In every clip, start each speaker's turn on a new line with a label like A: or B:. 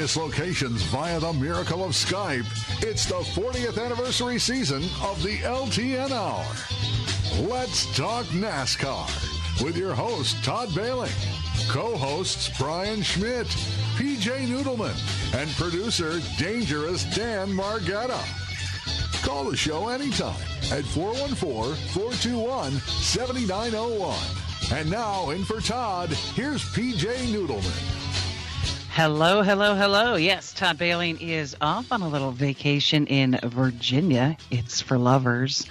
A: various locations via the miracle of Skype, it's the 40th anniversary season of the LTN Hour. Let's talk NASCAR with your host, Todd Bailing, co-hosts Brian Schmidt, PJ Noodleman, and producer Dangerous Dan Margetta. Call the show anytime at 414-421-7901. And now, in for Todd, here's PJ Noodleman.
B: Hello, hello, hello. Yes, Todd Bailing is off on a little vacation in Virginia. It's for lovers.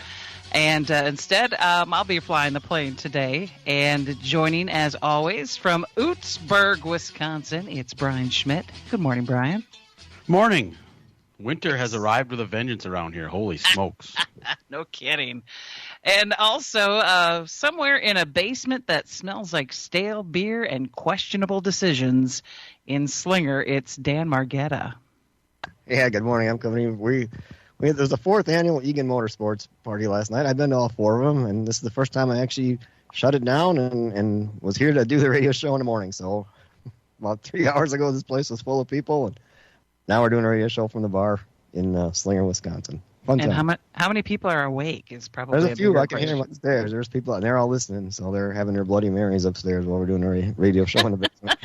B: And instead, I'll be flying the plane today. And joining, as always, from Ootsburg, Wisconsin, it's Brian Schmidt. Good morning, Brian.
C: Morning. Winter has arrived with a vengeance around here. Holy smokes.
B: No kidding. And also, somewhere in a basement that smells like stale beer and questionable decisions in Slinger, it's Dan Margetta.
D: Yeah, good morning. I'm coming in. There's a 4th annual Egan Motorsports party last night. I've been to all 4 of them, and this is the first time I actually shut it down and was here to do the radio show in the morning. So about 3 hours ago, this place was full of people, and now we're doing a radio show from the bar in Slinger, Wisconsin. Fun time.
B: And how many people are awake is probably
D: There's a few. I can hear them upstairs. There's people, and they're all listening, so they're having their Bloody Marys upstairs while we're doing a radio show in the basement.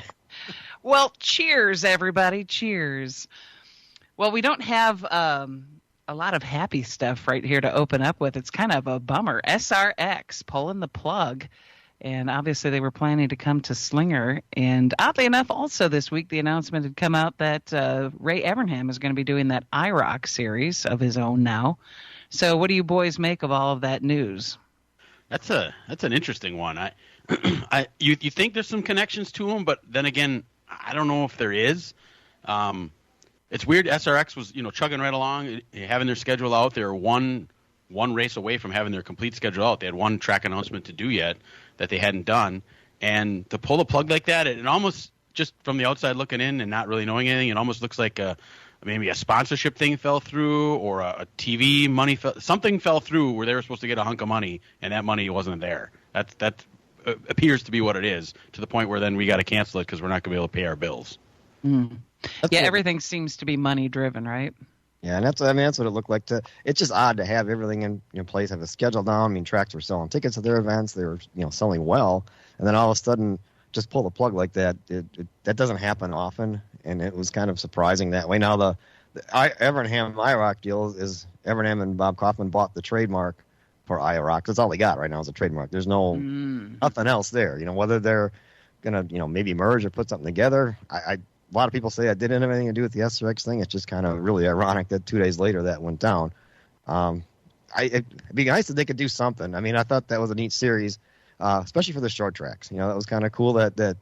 B: Well, cheers, everybody. Cheers. Well, we don't have a lot of happy stuff right here to open up with. It's kind of a bummer. SRX pulling the plug. And obviously they were planning to come to Slinger. And oddly enough, also this week, the announcement had come out that Ray Evernham is going to be doing that IROC series of his own now. So what do you boys make of all of that news?
C: That's an interesting one. You think there's some connections to him, but then again, I don't know if there is. It's weird. SRX was, chugging right along, having their schedule out. They were one race away from having their complete schedule out. They had one track announcement to do yet that they hadn't done. And to pull the plug like that, it almost, just from the outside looking in and not really knowing anything, it almost looks like maybe a sponsorship thing fell through, or a TV money something fell through where they were supposed to get a hunk of money and that money wasn't there. That appears to be what it is, to the point where then we got to cancel it because we're not going to be able to pay our bills.
B: Mm. Yeah, everything seems to be money driven, right?
D: Yeah, and that's what it looked like. It's just odd to have everything in place, have a schedule down. I mean, tracks were selling tickets to their events; they were selling well, and then all of a sudden, just pull the plug like that. That doesn't happen often, and it was kind of surprising that way. Now the Evernham IROC deal is Evernham and Bob Kaufman bought the trademark for IROC. That's all they got right now is a trademark. There's nothing else there. Whether they're gonna maybe merge or put something together. A lot of people say that didn't have anything to do with the SRX thing. It's just kind of really ironic that 2 days later that went down. It'd be nice if they could do something. I mean, I thought that was a neat series, especially for the short tracks. That was kind of cool that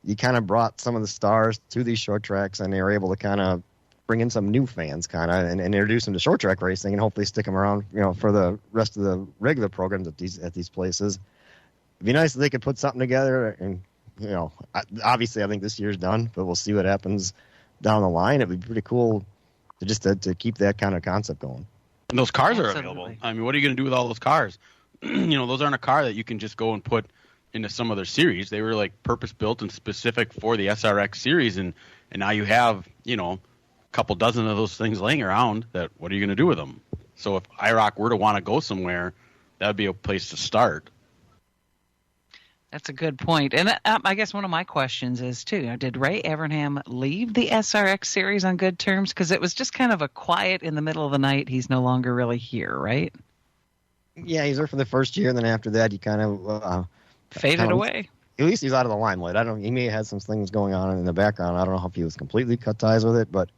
D: you kind of brought some of the stars to these short tracks, and they were able to kind of bring in some new fans and introduce them to short track racing and hopefully stick them around, for the rest of the regular programs at these places. It'd be nice if they could put something together and, obviously I think this year's done, but we'll see what happens down the line. It'd be pretty cool to keep that kind of concept going.
C: And those cars are available. I mean, what are you going to do with all those cars? Those aren't a car that you can just go and put into some other series. They were like purpose built and specific for the SRX series, and now you have, a couple dozen of those things laying around. What are you going to do with them? So if IROC were to want to go somewhere, that would be a place to start.
B: That's a good point. And I guess one of my questions is, too, did Ray Evernham leave the SRX series on good terms? Because it was just kind of a quiet in the middle of the night. He's no longer really here, right?
D: Yeah, he's there for the first year, and then after that, he kind of
B: faded away.
D: At least he's out of the limelight. He may have had some things going on in the background. I don't know if he was completely cut ties with it, but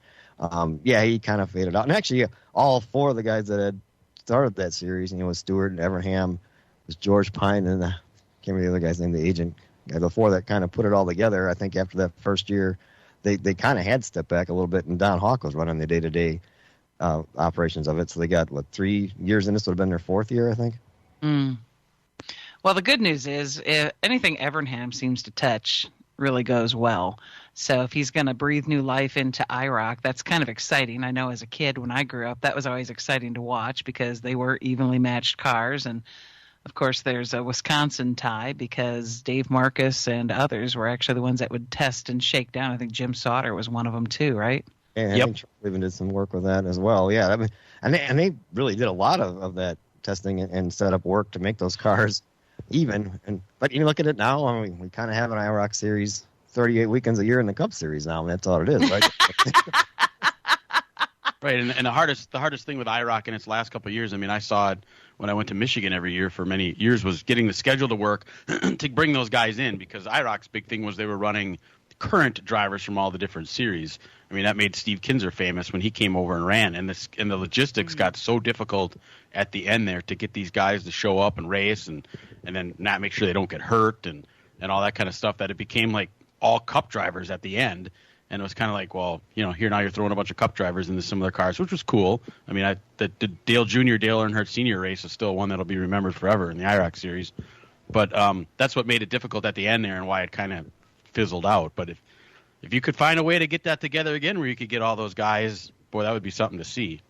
D: he kind of faded out. And actually, all 4 of the guys that had started that series, was Stewart and Evernham, was George Pine, and can't remember the other guy's name, the agent guy before that kind of put it all together. I think after that first year, they kind of had to step back a little bit, and Don Hawk was running the day-to-day operations of it. So they got, 3 years in? This would have been their 4th year, I think.
B: Mm. Well, the good news is anything Evernham seems to touch really goes well. So if he's going to breathe new life into IROC, that's kind of exciting. I know as a kid when I grew up, that was always exciting to watch because they were evenly matched cars, and Of course, there's a Wisconsin tie because Dave Marcus and others were actually the ones that would test and shake down. I think Jim Sauter was one of them too, right?
D: Yeah, I think Charlie even did some work with that as well. Yeah, I mean, and they really did a lot of that testing and set up work to make those cars even. But you look at it now, I mean, we kind of have an IROC series 38 weekends a year in the Cup Series now, and that's all it is, right?
C: Right, and the hardest thing with IROC in its last couple of years, I mean, I saw it when I went to Michigan every year for many years, was getting the schedule to work to bring those guys in, because IROC's big thing was they were running current drivers from all the different series. I mean, that made Steve Kinzer famous when he came over and ran, and the logistics got so difficult at the end there to get these guys to show up and race and then not make sure they don't get hurt and all that kind of stuff, that it became like all Cup drivers at the end. And it was kind of like, well, here now you're throwing a bunch of Cup drivers into similar cars, which was cool. I mean, the Dale Jr., Dale Earnhardt Sr. race is still one that'll be remembered forever in the IROC series. But that's what made it difficult at the end there and why it kind of fizzled out. But if you could find a way to get that together again where you could get all those guys, boy, that would be something to see.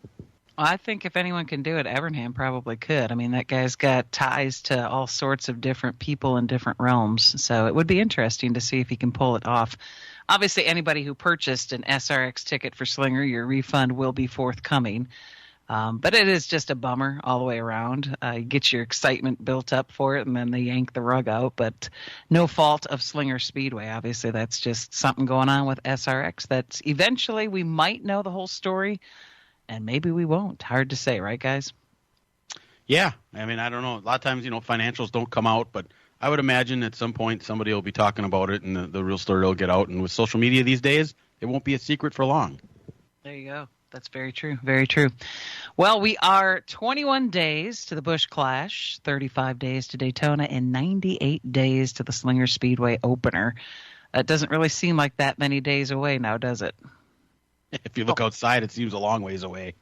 B: Well, I think if anyone can do it, Evernham probably could. I mean, that guy's got ties to all sorts of different people in different realms. So it would be interesting to see if he can pull it off. Obviously, anybody who purchased an SRX ticket for Slinger, your refund will be forthcoming. But it is just a bummer all the way around. You get your excitement built up for it, and then they yank the rug out. But no fault of Slinger Speedway. Obviously, that's just something going on with SRX that eventually we might know the whole story, and maybe we won't. Hard to say, right, guys?
C: Yeah. I mean, I don't know. A lot of times, financials don't come out, but I would imagine at some point somebody will be talking about it and the real story will get out. And with social media these days, it won't be a secret for long.
B: There you go. That's very true. Very true. Well, we are 21 days to the Busch Clash, 35 days to Daytona, and 98 days to the Slinger Speedway opener. It doesn't really seem like that many days away now, does it?
C: If you look outside, it seems a long ways away.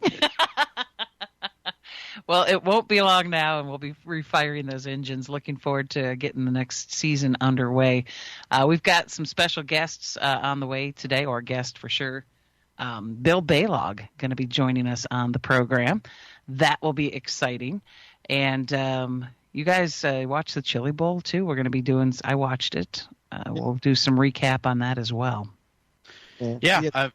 B: Well, it won't be long now, and we'll be refiring those engines. Looking forward to getting the next season underway. We've got some special guests on the way today, or guest for sure. Bill Baylog going to be joining us on the program. That will be exciting. And you guys watch the Chili Bowl, too? We're going to be doing – I watched it. We'll do some recap on that as well.
C: Yeah,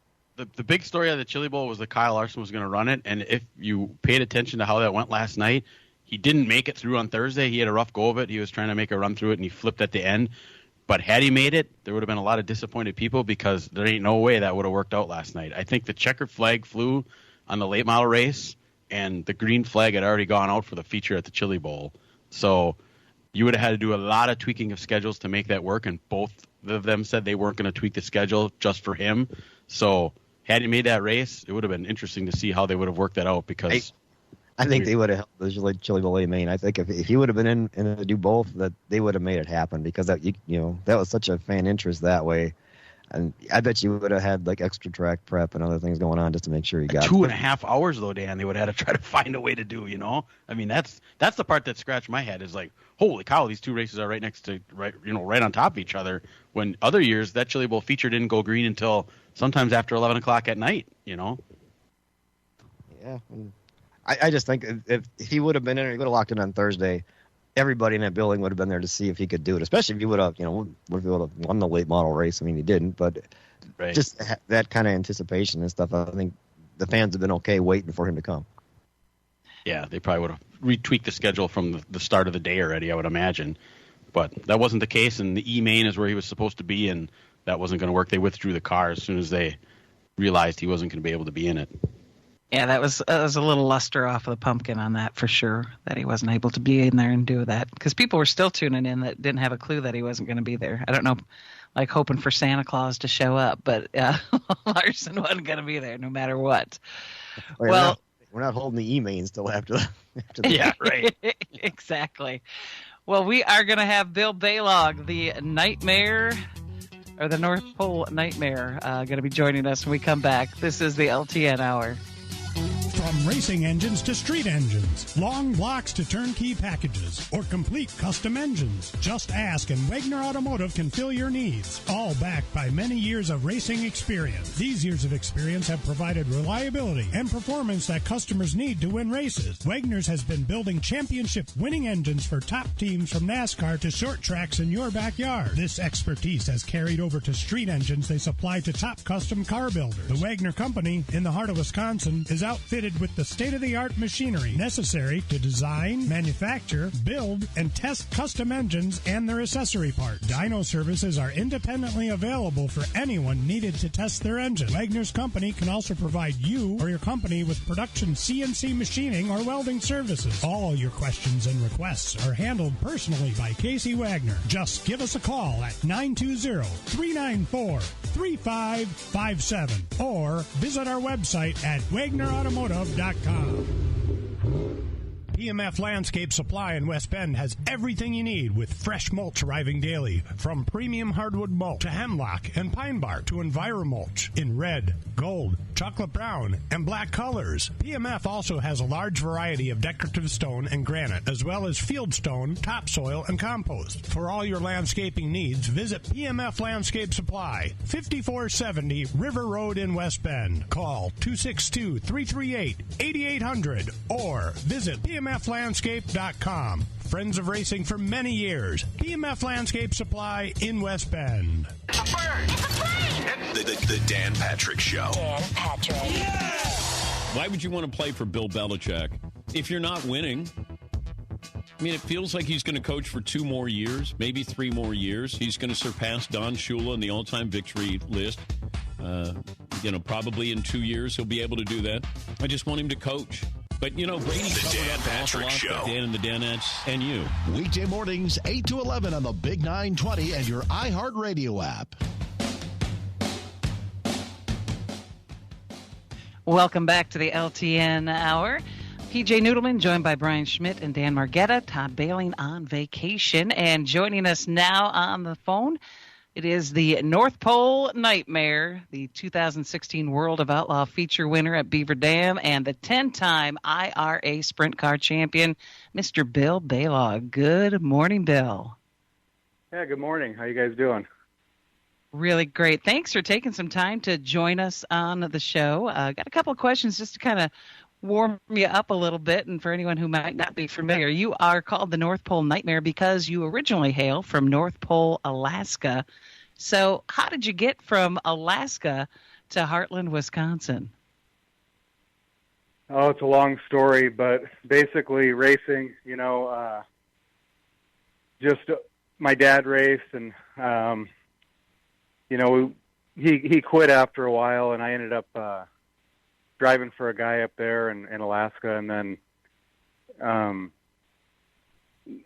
C: the big story of the Chili Bowl was that Kyle Larson was going to run it, and if you paid attention to how that went last night, he didn't make it through on Thursday. He had a rough go of it. He was trying to make a run through it, and he flipped at the end. But had he made it, there would have been a lot of disappointed people because there ain't no way that would have worked out last night. I think the checkered flag flew on the late model race, and the green flag had already gone out for the feature at the Chili Bowl. So you would have had to do a lot of tweaking of schedules to make that work, and both of them said they weren't going to tweak the schedule just for him. So had he made that race, it would have been interesting to see how they would have worked that out because
D: I think they would have helped the Chili Bowl main. I think if he would have been in to do both, that they would have made it happen because that that was such a fan interest that way. And I bet you would have had like extra track prep and other things going on just to make sure you got
C: 2.5 hours though, Dan. They would have had to try to find a way to do. I mean, that's the part that scratched my head is like, holy cow, these two races are right next to right on top of each other. When other years that Chili Bowl feature didn't go green until sometimes after 11 o'clock at night.
D: Yeah. I just think if he would have been in, he would have locked in on Thursday. Everybody in that building would have been there to see if he could do it, especially if he would have, would have won the late model race. I mean, he didn't, but just that kind of anticipation and stuff. I think the fans have been okay waiting for him to come.
C: Yeah, they probably would have retweaked the schedule from the start of the day already, I would imagine. But that wasn't the case, and the E-main is where he was supposed to be, and that wasn't going to work. They withdrew the car as soon as they realized he wasn't going to be able to be in it.
B: Yeah, that was a little luster off of the pumpkin on that for sure, that he wasn't able to be in there and do that. Because people were still tuning in that didn't have a clue that he wasn't going to be there. I don't know, like hoping for Santa Claus to show up, but Larson wasn't going to be there no matter what.
D: We're not holding the E-mains till after the
C: Yeah, right.
B: Exactly. Well, we are going to have Bill Baylog, the Nightmare, or the North Pole Nightmare, going to be joining us when we come back. This is the LTN Hour.
E: From racing engines to street engines, long blocks to turnkey packages, or complete custom engines, just ask and Wagner Automotive can fill your needs. All backed by many years of racing experience. These years of experience have provided reliability and performance that customers need to win races. Wagner's has been building championship winning engines for top teams from NASCAR to short tracks in your backyard. This expertise has carried over to street engines they supply to top custom car builders. The Wagner Company, in the heart of Wisconsin, is outfitted with the state-of-the-art machinery necessary to design, manufacture, build, and test custom engines and their accessory parts. Dyno services are independently available for anyone needed to test their engine. Wagner's Company can also provide you or your company with production CNC machining or welding services. All your questions and requests are handled personally by Casey Wagner. Just give us a call at 920-394-3557 or visit our website at wagnerautomotive.com. EMF Landscape Supply in West Bend has everything you need with fresh mulch arriving daily, from premium hardwood mulch to hemlock and pine bark to EnviroMulch in red, gold, chocolate brown, and black colors. PMF also has a large variety of decorative stone and granite, as well as field stone, topsoil, and compost. For all your landscaping needs, visit PMF Landscape Supply, 5470 River Road in West Bend. Call 262-338-8800 or visit PMFlandscape.com. Friends of racing for many years. PMF Landscape Supply in West Bend.
F: It's a bird! It's a plane!
G: The Dan Patrick Show.
F: Dan Patrick. Yeah!
H: Why would you want to play for Bill Belichick if you're not winning? I mean, it feels like he's going to coach for 2 more years, maybe 3 more years. He's going to surpass Don Shula in the all-time victory list. Probably in 2 years he'll be able to do that. I just want him to coach. But, Brady
G: the Dan Patrick Show.
H: Dan and the Danettes and you.
I: Weekday mornings, 8 to 11 on the Big 920 and your iHeartRadio app.
B: Welcome back to the LTN Hour. PJ Noodleman, joined by Brian Schmidt and Dan Margetta. Todd Bailing on vacation. And joining us now on the phone, it is the North Pole Nightmare, the 2016 World of Outlaw feature winner at Beaver Dam, and the 10-time IRA Sprint Car champion, Mr. Bill Balog. Good morning, Bill.
J: Yeah, good morning. How you guys doing?
B: Really great. Thanks for taking some time to join us on the show. Got a couple of questions just to kind of warm you up a little bit, and for anyone who might not be familiar, you are called the North Pole Nightmare because you originally hail from North Pole, Alaska. So how did you get from Alaska to Heartland, Wisconsin?
J: Oh, it's a long story, but basically racing, just my dad raced, and, he quit after a while, and I ended up driving for a guy up there in Alaska, and then I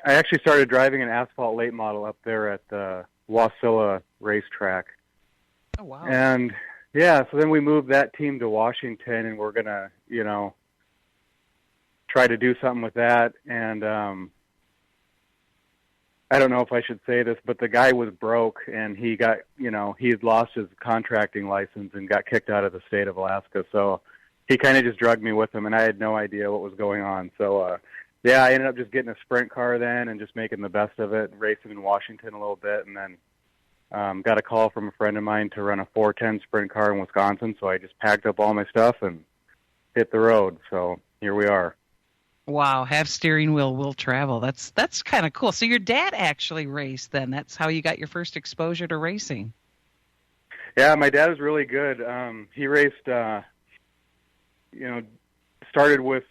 J: actually started driving an asphalt late model up there at the Wasilla racetrack.
B: Oh, wow.
J: And, yeah, so then we moved that team to Washington, and we're going to, try to do something with that. And I don't know if I should say this, but the guy was broke, and he got, he had lost his contracting license and got kicked out of the state of Alaska. So he kind of just drugged me with him, and I had no idea what was going on. So, I ended up just getting a sprint car then and just making the best of it, racing in Washington a little bit, and then got a call from a friend of mine to run a 410 sprint car in Wisconsin. So I just packed up all my stuff and hit the road. So here we are.
B: Wow, have steering wheel, will travel. That's kind of cool. So your dad actually raced then. That's how you got your first exposure to racing.
J: Yeah, my dad was really good. He raced, started with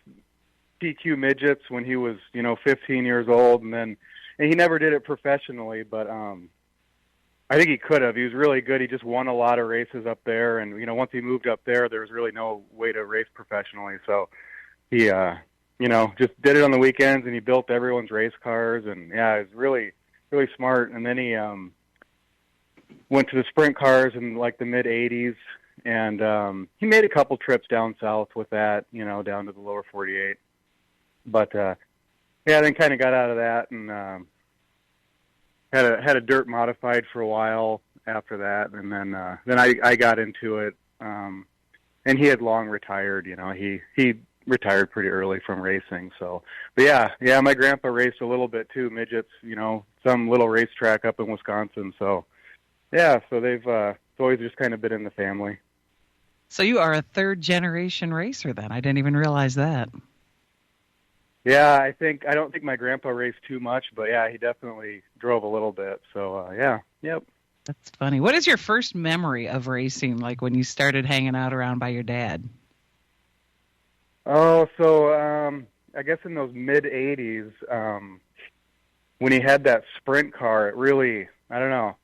J: PQ midgets when he was, 15 years old, and he never did it professionally, but I think he could have. He was really good. He just won a lot of races up there, and, once he moved up there was really no way to race professionally. So he, just did it on the weekends, and he built everyone's race cars, and, yeah, he was really, really smart. And then he went to the sprint cars in, the mid-'80s, and he made a couple trips down south with that, down to the lower 48. But, then kind of got out of that and had a dirt modified for a while after that, and then I got into it, and he had long retired. He retired pretty early from racing. So, but yeah, my grandpa raced a little bit too, midgets, some little racetrack up in Wisconsin. So, yeah, so they've it's always just kind of been in the family.
B: So you are a third-generation racer then. I didn't even realize that.
J: Yeah, I don't think my grandpa raced too much, but yeah, he definitely drove a little bit. So, yeah, yep.
B: That's funny. What is your first memory of racing, like when you started hanging out around by your dad?
J: Oh, so I guess in those mid-'80s, when he had that sprint car, it really, I don't know.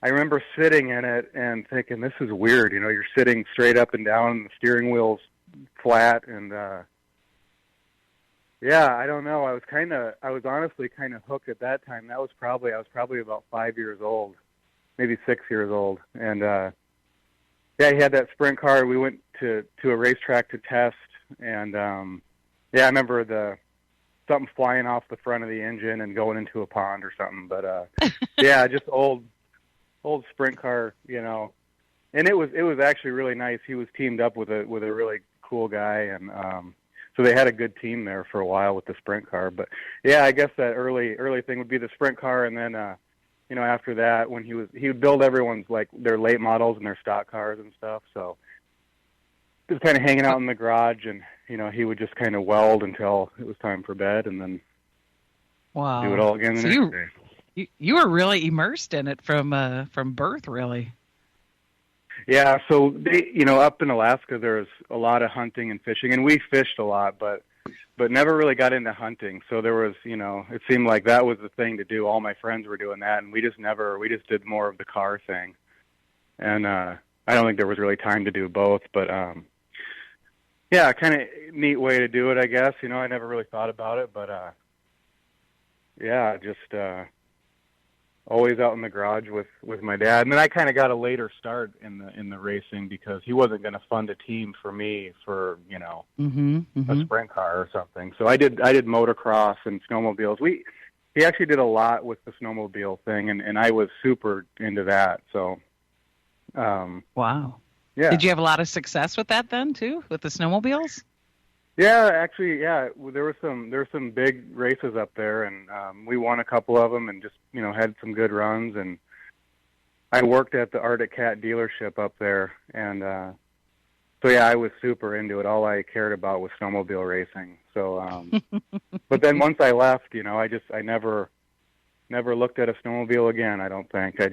J: I remember sitting in it and thinking, this is weird. You're sitting straight up and down, and the steering wheel's flat, and yeah, I don't know. I was honestly kind of hooked at that time. I was probably about 5 years old, maybe 6 years old, and yeah, he had that sprint car. We went to a racetrack to test, and yeah, I remember something flying off the front of the engine and going into a pond or something. But yeah, just old sprint car, and it was actually really nice. He was teamed up with a really cool guy, and so they had a good team there for a while with the sprint car. But yeah, I guess that early thing would be the sprint car, and then after that, when he would build everyone's, like, their late models and their stock cars and stuff. So just kind of hanging out in the garage, and he would just kind of weld until it was time for bed, and then do it all again the next day.
B: You were really immersed in it from birth, really.
J: Yeah, so up in Alaska, there's a lot of hunting and fishing, and we fished a lot, but never really got into hunting. So there was, it seemed like that was the thing to do. All my friends were doing that, and we just did more of the car thing. And I don't think there was really time to do both, but yeah, kind of neat way to do it, I guess. I never really thought about it, but yeah, just always out in the garage with my dad. And then I kind of got a later start in the racing because he wasn't going to fund a team for me for a sprint car or something. So I did motocross and snowmobiles. He actually did a lot with the snowmobile thing, and I was super into that. So
B: wow.
J: Yeah.
B: Did you have a lot of success with that then too, with the snowmobiles?
J: Yeah, actually, yeah. There were some big races up there, and we won a couple of them, and just had some good runs. And I worked at the Arctic Cat dealership up there, and so yeah, I was super into it. All I cared about was snowmobile racing. So, but then once I left, I never looked at a snowmobile again. I don't think. I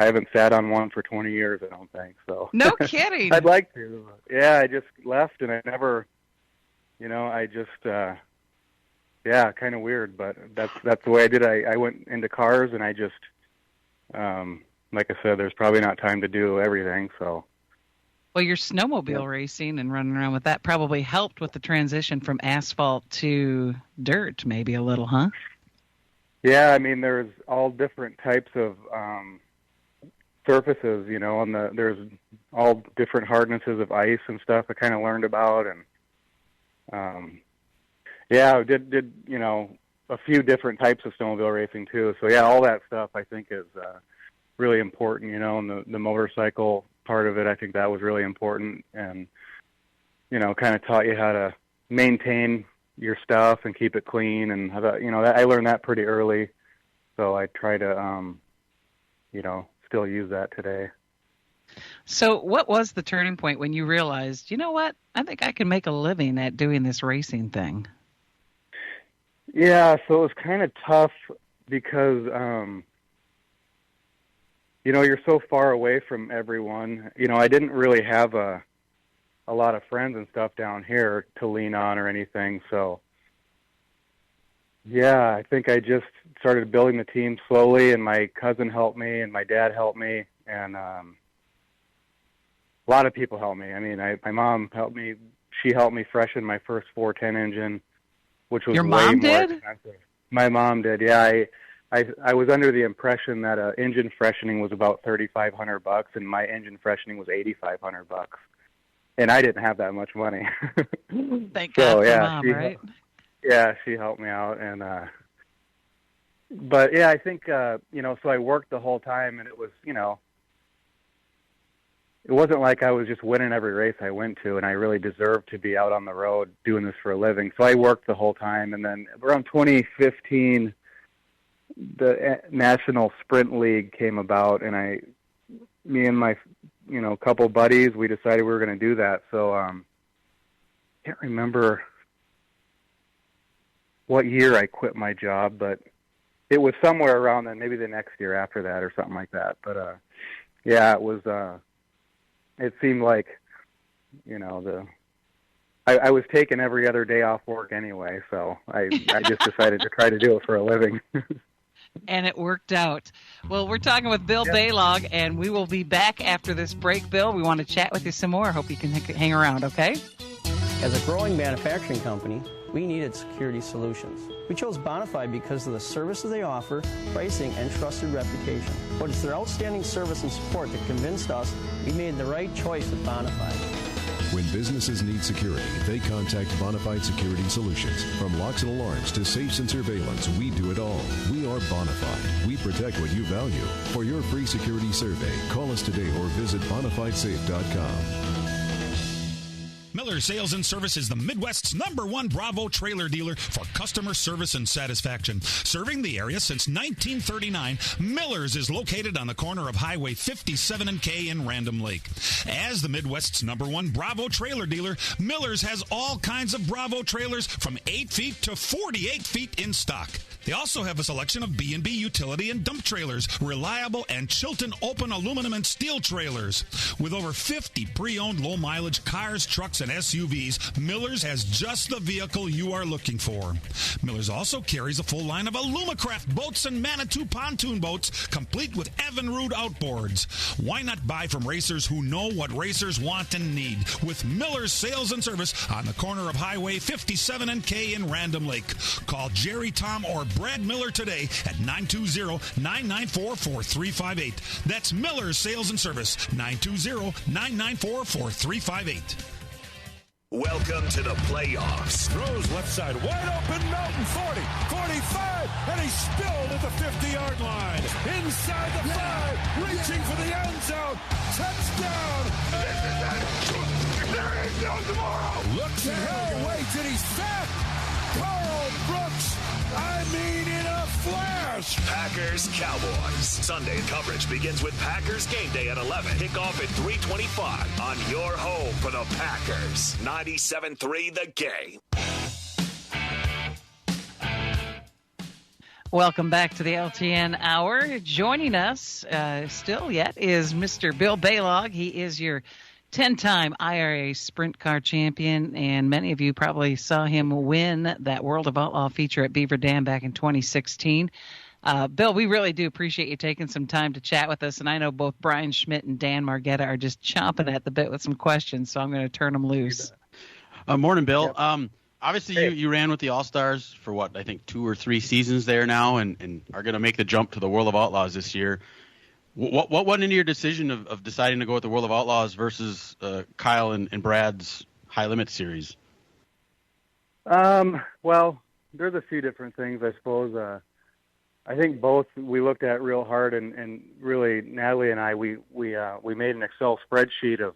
J: haven't sat on one for 20 years. I don't think so.
B: No kidding.
J: I'd like to. Yeah, I just left, and I never. Yeah, kind of weird, but that's the way I did. I went into cars, and I just, like I said, there's probably not time to do everything. So,
B: well, your snowmobile racing and running around with that probably helped with the transition from asphalt to dirt, maybe a little, huh?
J: Yeah, I mean, there's all different types of surfaces, and there's all different hardnesses of ice and stuff I kind of learned about, and yeah, I did a few different types of snowmobile racing too. So yeah, all that stuff I think is really important, and the motorcycle part of it, I think that was really important, and kind of taught you how to maintain your stuff and keep it clean, and how that, I learned that pretty early. So I try to still use that today.
B: So what was the turning point when you realized, you know what, I think I can make a living at doing this racing thing?
J: Yeah, so it was kind of tough because, you're so far away from everyone. I didn't really have a lot of friends and stuff down here to lean on or anything. So, yeah, I think I just started building the team slowly, and my cousin helped me, and my dad helped me, and a lot of people helped me. I mean, my mom helped me. She helped me freshen my first 410 engine, which was
B: Your
J: way
B: mom
J: more
B: did?
J: expensive. My mom did. Yeah, I was under the impression that engine freshening was about $3,500, and my engine freshening was $8,500, and I didn't have that much money.
B: Thank God for Mom,
J: she
B: right?
J: she helped me out, and but yeah, I think so I worked the whole time, and it was it wasn't like I was just winning every race I went to, and I really deserved to be out on the road doing this for a living. So I worked the whole time, and then around 2015, the National Sprint League came about, and me and my, couple buddies, we decided we were going to do that. So can't remember what year I quit my job, but it was somewhere around then, maybe the next year after that or something like that. But yeah, it was. It seemed like, I was taking every other day off work anyway, so I just decided to try to do it for a living.
B: And it worked out. Well, we're talking with Bill Baylog, and we will be back after this break, Bill. We want to chat with you some more. Hope you can hang around, okay?
K: As a growing manufacturing company, we needed security solutions. We chose Bonafide because of the services they offer, pricing, and trusted reputation. But it's their outstanding service and support that convinced us we made the right choice with Bonafide.
L: When businesses need security, they contact Bonafide Security Solutions. From locks and alarms to safes and surveillance, we do it all. We are Bonafide. We protect what you value. For your free security survey, call us today or visit bonafidesafe.com.
M: Miller Sales and Service is the Midwest's #1 Bravo trailer dealer for customer service and satisfaction. Serving the area since 1939, Miller's is located on the corner of Highway 57 and K in Random Lake. As the Midwest's #1 Bravo trailer dealer, Miller's has all kinds of Bravo trailers from 8 feet to 48 feet in stock. They also have a selection of B&B utility and dump trailers, reliable and Chilton open aluminum and steel trailers. With over 50 pre-owned low-mileage cars, trucks, and SUVs, Miller's has just the vehicle you are looking for. Miller's also carries a full line of Alumacraft boats and Manitou pontoon boats, complete with Evinrude outboards. Why not buy from racers who know what racers want and need? With Miller's Sales and Service on the corner of Highway 57 and K in Random Lake. Call Jerry, Tom, or Brad Miller today at 920-994-4358. That's Miller's Sales and Service, 920-994-4358.
G: Welcome to the playoffs.
N: Throws left side, wide open, Melton, 40, 45, and he spilled at the 50-yard line. Inside the 5, reaching for the end zone. Touchdown! There is no tomorrow! Looks hell, wait, and he's sacked! Carl Brooks, I mean in a flash!
G: Packers Cowboys. Sunday coverage begins with Packers Game Day at 11. Kickoff at 3:25 on your home for the Packers. 97.3 The Game.
B: Welcome back to the LTN Hour. Joining us still yet is Mr. Bill Baylog. He is your 10-time IRA Sprint Car Champion, and many of you probably saw him win that World of Outlaw feature at Beaver Dam back in 2016. Bill, we really do appreciate you taking some time to chat with us, and I know both Brian Schmidt and Dan Margetta are just chomping at the bit with some questions, so I'm going to turn them loose.
C: Morning, Bill. Yep. Obviously, you ran with the All-Stars for, I think 2 or 3 seasons there now, and are going to make the jump to the World of Outlaws this year. What went into your decision of deciding to go with the World of Outlaws versus Kyle and Brad's High Limit series?
J: Well, there's a few different things, I suppose. I think both we looked at real hard, and really Natalie and I, we made an Excel spreadsheet of,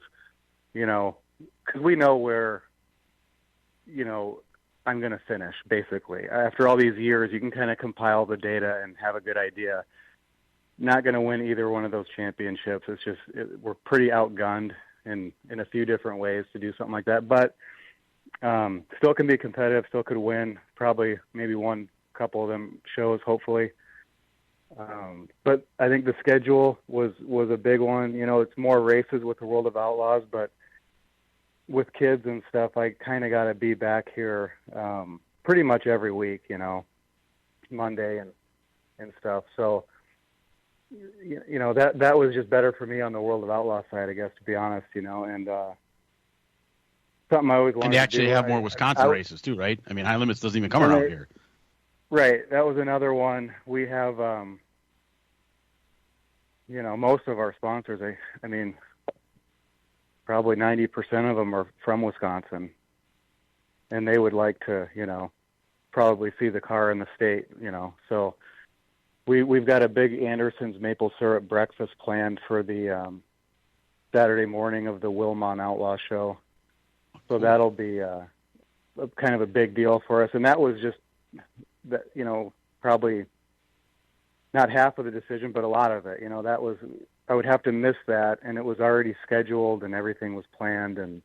J: because we know where, I'm going to finish, basically. After all these years, you can kind of compile the data and have a good idea. Not going to win either one of those championships. It's just we're pretty outgunned in a few different ways to do something like that. But still can be competitive. Still could win. Probably maybe one couple of them shows. Hopefully. But I think the schedule was a big one. It's more races with the World of Outlaws, but with kids and stuff, I kind of got to be back here pretty much every week. Monday and stuff. So. That was just better for me on the World of Outlaw side, I guess, to be honest, and something I always wanted to do.
C: And you actually have more Wisconsin races too, right? I mean, High Limits doesn't even come around here.
J: Right. That was another one. We have, most of our sponsors, I mean, probably 90% of them are from Wisconsin, and they would like to, probably see the car in the state, so we've got a big Anderson's maple syrup breakfast planned for the Saturday morning of the Wilmot Outlaw Show. So that'll be kind of a big deal for us. And that was just, probably not half of the decision, but a lot of it. That was, I would have to miss that, and it was already scheduled and everything was planned, and,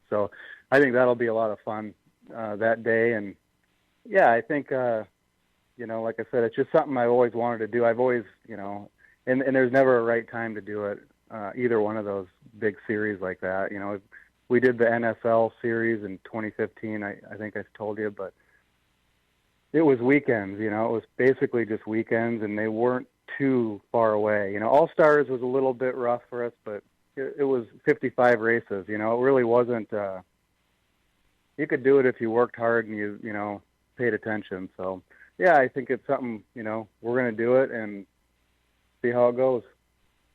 J: so I think that'll be a lot of fun that day. And, yeah, I think, like I said, it's just something I've always wanted to do. I've always, and there's never a right time to do it, either one of those big series like that. We did the NSL series in 2015, I think I told you, but it was weekends, it was basically just weekends, and they weren't too far away. All-Stars was a little bit rough for us, but it was 55 races. It really wasn't, you could do it if you worked hard and you paid attention. So, yeah, I think it's something, we're going to do it and see how it goes.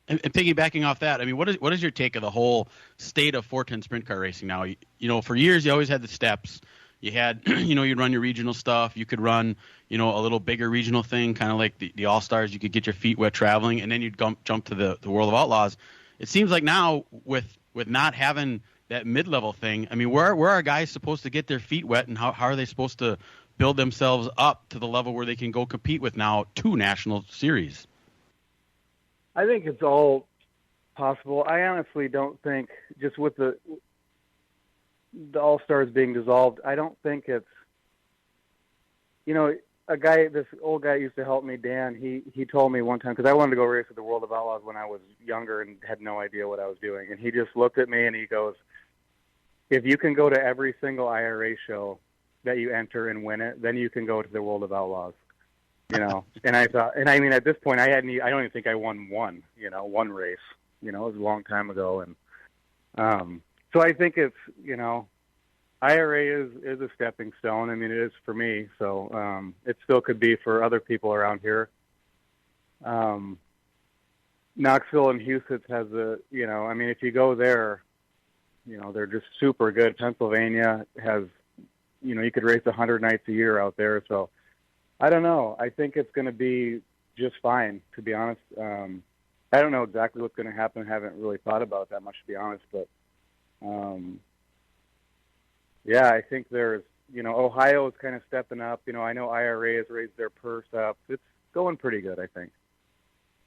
C: And piggybacking off that, I mean, what is your take of the whole state of 410 sprint car racing now? For years you always had the steps. You had, you'd run your regional stuff. You could run, a little bigger regional thing, kind of like the All-Stars. You could get your feet wet traveling, and then you'd jump to the World of Outlaws. It seems like now with not having that mid-level thing, I mean, where are guys supposed to get their feet wet, and how are they supposed to build themselves up to the level where they can go compete with now 2 national series?
J: I think it's all possible. I honestly don't think, just with the All-Stars being dissolved, I don't think it's, this old guy used to help me, Dan, he told me one time, because I wanted to go race at the World of Outlaws when I was younger and had no idea what I was doing. And he just looked at me and he goes, if you can go to every single IRA show that you enter and win it, then you can go to the World of Outlaws. And I thought, and I mean, at this point, I don't even think I won one race. It was a long time ago. And so I think it's, IRA is a stepping stone. I mean, it is for me. So it still could be for other people around here. Knoxville and Houston has I mean, if you go there, they're just super good. Pennsylvania has, you could race 100 nights a year out there. So I don't know. I think it's going to be just fine, to be honest. I don't know exactly what's going to happen. I haven't really thought about it that much, to be honest. But, yeah, I think there's, Ohio is kind of stepping up. I know IRA has raised their purse up. It's going pretty good, I think.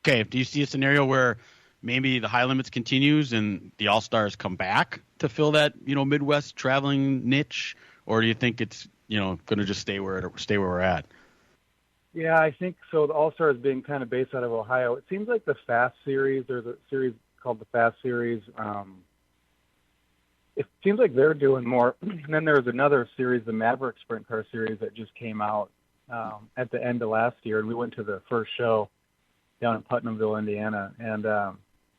C: Okay, do you see a scenario where maybe the high limits continues and the All-Stars come back to fill that, Midwest traveling niche? Or do you think it's, going to just stay where we're at?
J: Yeah, I think so. The All-Stars being kind of based out of Ohio. It seems like the Fast Series, there's a series called the Fast Series. It seems like they're doing more. And then there's another series, the Maverick Sprint Car Series, that just came out at the end of last year. And we went to the first show down in Putnamville, Indiana. And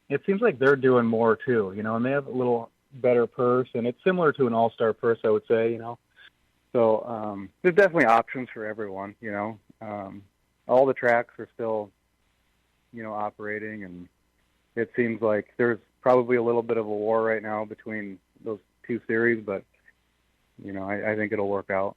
J: it seems like they're doing more too, and they have a little better purse. And it's similar to an All-Star purse, I would say, So there's definitely options for everyone, all the tracks are still, operating, and it seems like there's probably a little bit of a war right now between those 2 series, but, I think it'll work out.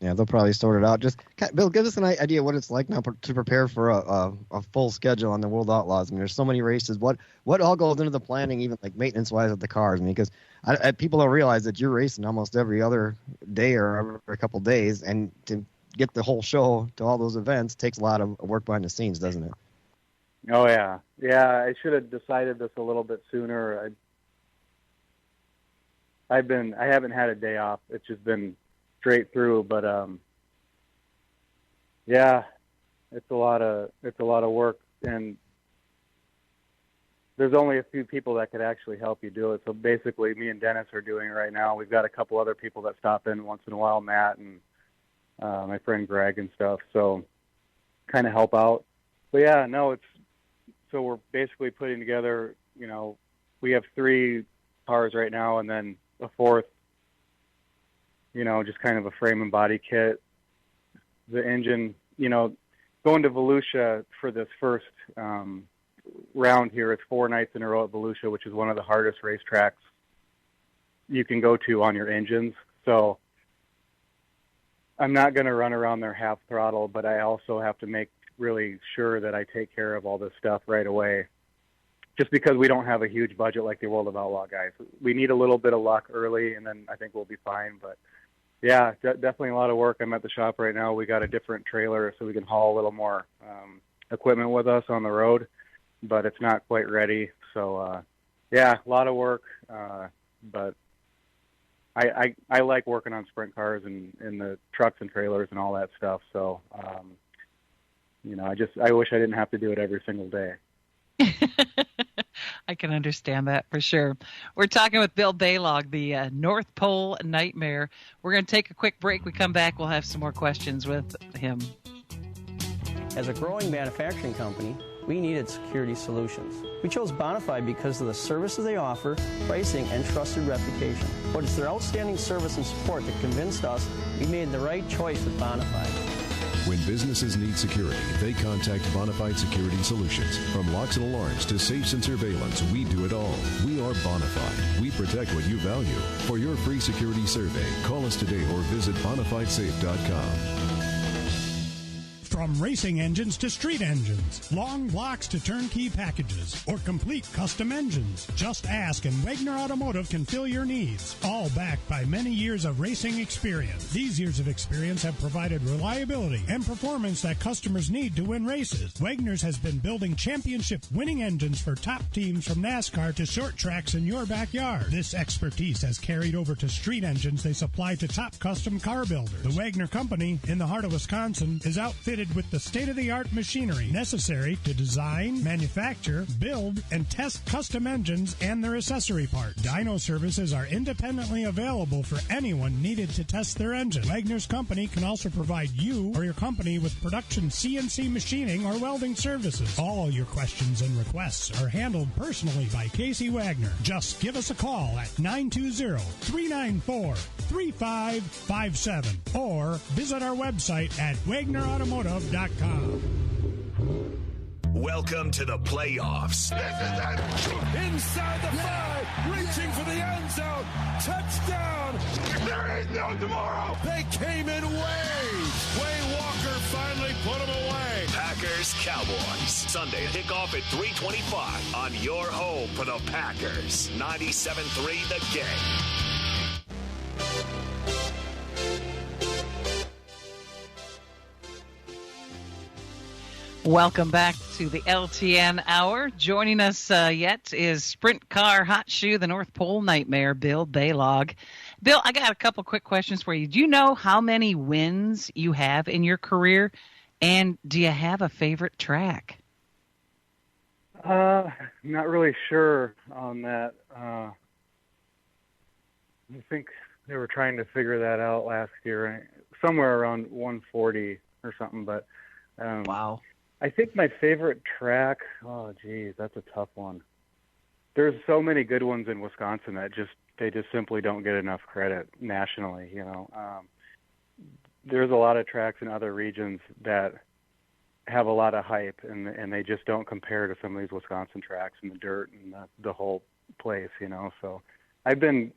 D: Yeah, they'll probably sort it out. Just, Bill, give us an idea what it's like now to prepare for a full schedule on the World Outlaws. I mean, there's so many races. What all goes into the planning, even like maintenance-wise of the cars? I mean, because people don't realize that you're racing almost every other day or every couple days, and to get the whole show to all those events takes a lot of work behind the scenes, doesn't it?
J: Oh, yeah. Yeah, I should have decided this a little bit sooner. I haven't had a day off. It's just been straight through, but yeah, it's a lot of work, and there's only a few people that could actually help you do it. So basically, me and Dennis are doing it right now. We've got a couple other people that stop in once in a while, Matt and my friend Greg and stuff. So kind of help out. But yeah, no, so we're basically putting together. We have 3 cars right now, and then a 4th. Just kind of a frame and body kit. The engine, going to Volusia for this first round here. It's 4 nights in a row at Volusia, which is one of the hardest racetracks you can go to on your engines. So I'm not going to run around there half throttle, but I also have to make really sure that I take care of all this stuff right away. just because we don't have a huge budget like the World of Outlaw guys. We need a little bit of luck early, and then I think we'll be fine. But yeah, definitely a lot of work. I'm at the shop right now. We got a different trailer so we can haul a little more equipment with us on the road, but it's not quite ready. So yeah, a lot of work. But I like working on sprint cars and the trucks and trailers and all that stuff. So I wish I didn't have to do it every single day.
B: I can understand that for sure. We're talking with Bill Baylog, the North Pole Nightmare. We're going to take a quick break. We come back, we'll have some more questions with him.
K: As a growing manufacturing company, we needed security solutions. We chose Bonafide because of the services they offer, pricing, and trusted reputation. But it's their outstanding service and support that convinced us we made the right choice with Bonafide.
L: When businesses need security, they contact Bonafide Security Solutions. From locks and alarms to safes and surveillance, we do it all. We are Bonafide. We protect what you value. For your free security survey, call us today or visit bonafidesafe.com.
E: From racing engines to street engines, long blocks to turnkey packages, or complete custom engines, just ask and Wagner Automotive can fill your needs. All backed by many years of racing experience. These years of experience have provided reliability and performance that customers need to win races. Wagner's has been building championship-winning engines for top teams from NASCAR to short tracks in your backyard. This expertise has carried over to street engines they supply to top custom car builders. The Wagner Company, in the heart of Wisconsin, is outfitted with the state-of-the-art machinery necessary to design, manufacture, build, and test custom engines and their accessory parts. Dyno services are independently available for anyone needed to test their engine. Wagner's Company can also provide you or your company with production CNC machining or welding services. All your questions and requests are handled personally by Casey Wagner. Just give us a call at 920-394-3557 or visit our website at WagnerAutomotive.com.
G: Welcome to the playoffs.
N: This is it. Inside the 5, reaching for the end zone. Touchdown. There is no tomorrow. They came in waves. Wayne Walker finally put them away.
G: Packers Cowboys. Sunday kickoff at 3:25 on your home for the Packers. 97.3 The Game.
B: Welcome back to the LTN Hour. Joining us yet is Sprint Car Hot Shoe, the North Pole Nightmare, Bill Baylog. Bill, I got a couple quick questions for you. Do you know how many wins you have in your career, and do you have a favorite track?
J: Not really sure on that. I think they were trying to figure that out last year, somewhere around 140 or something. But
B: wow.
J: I think my favorite track, oh geez, that's a tough one. There's so many good ones in Wisconsin that they just simply don't get enough credit nationally, There's a lot of tracks in other regions that have a lot of hype and they just don't compare to some of these Wisconsin tracks and the dirt and the whole place, So I've been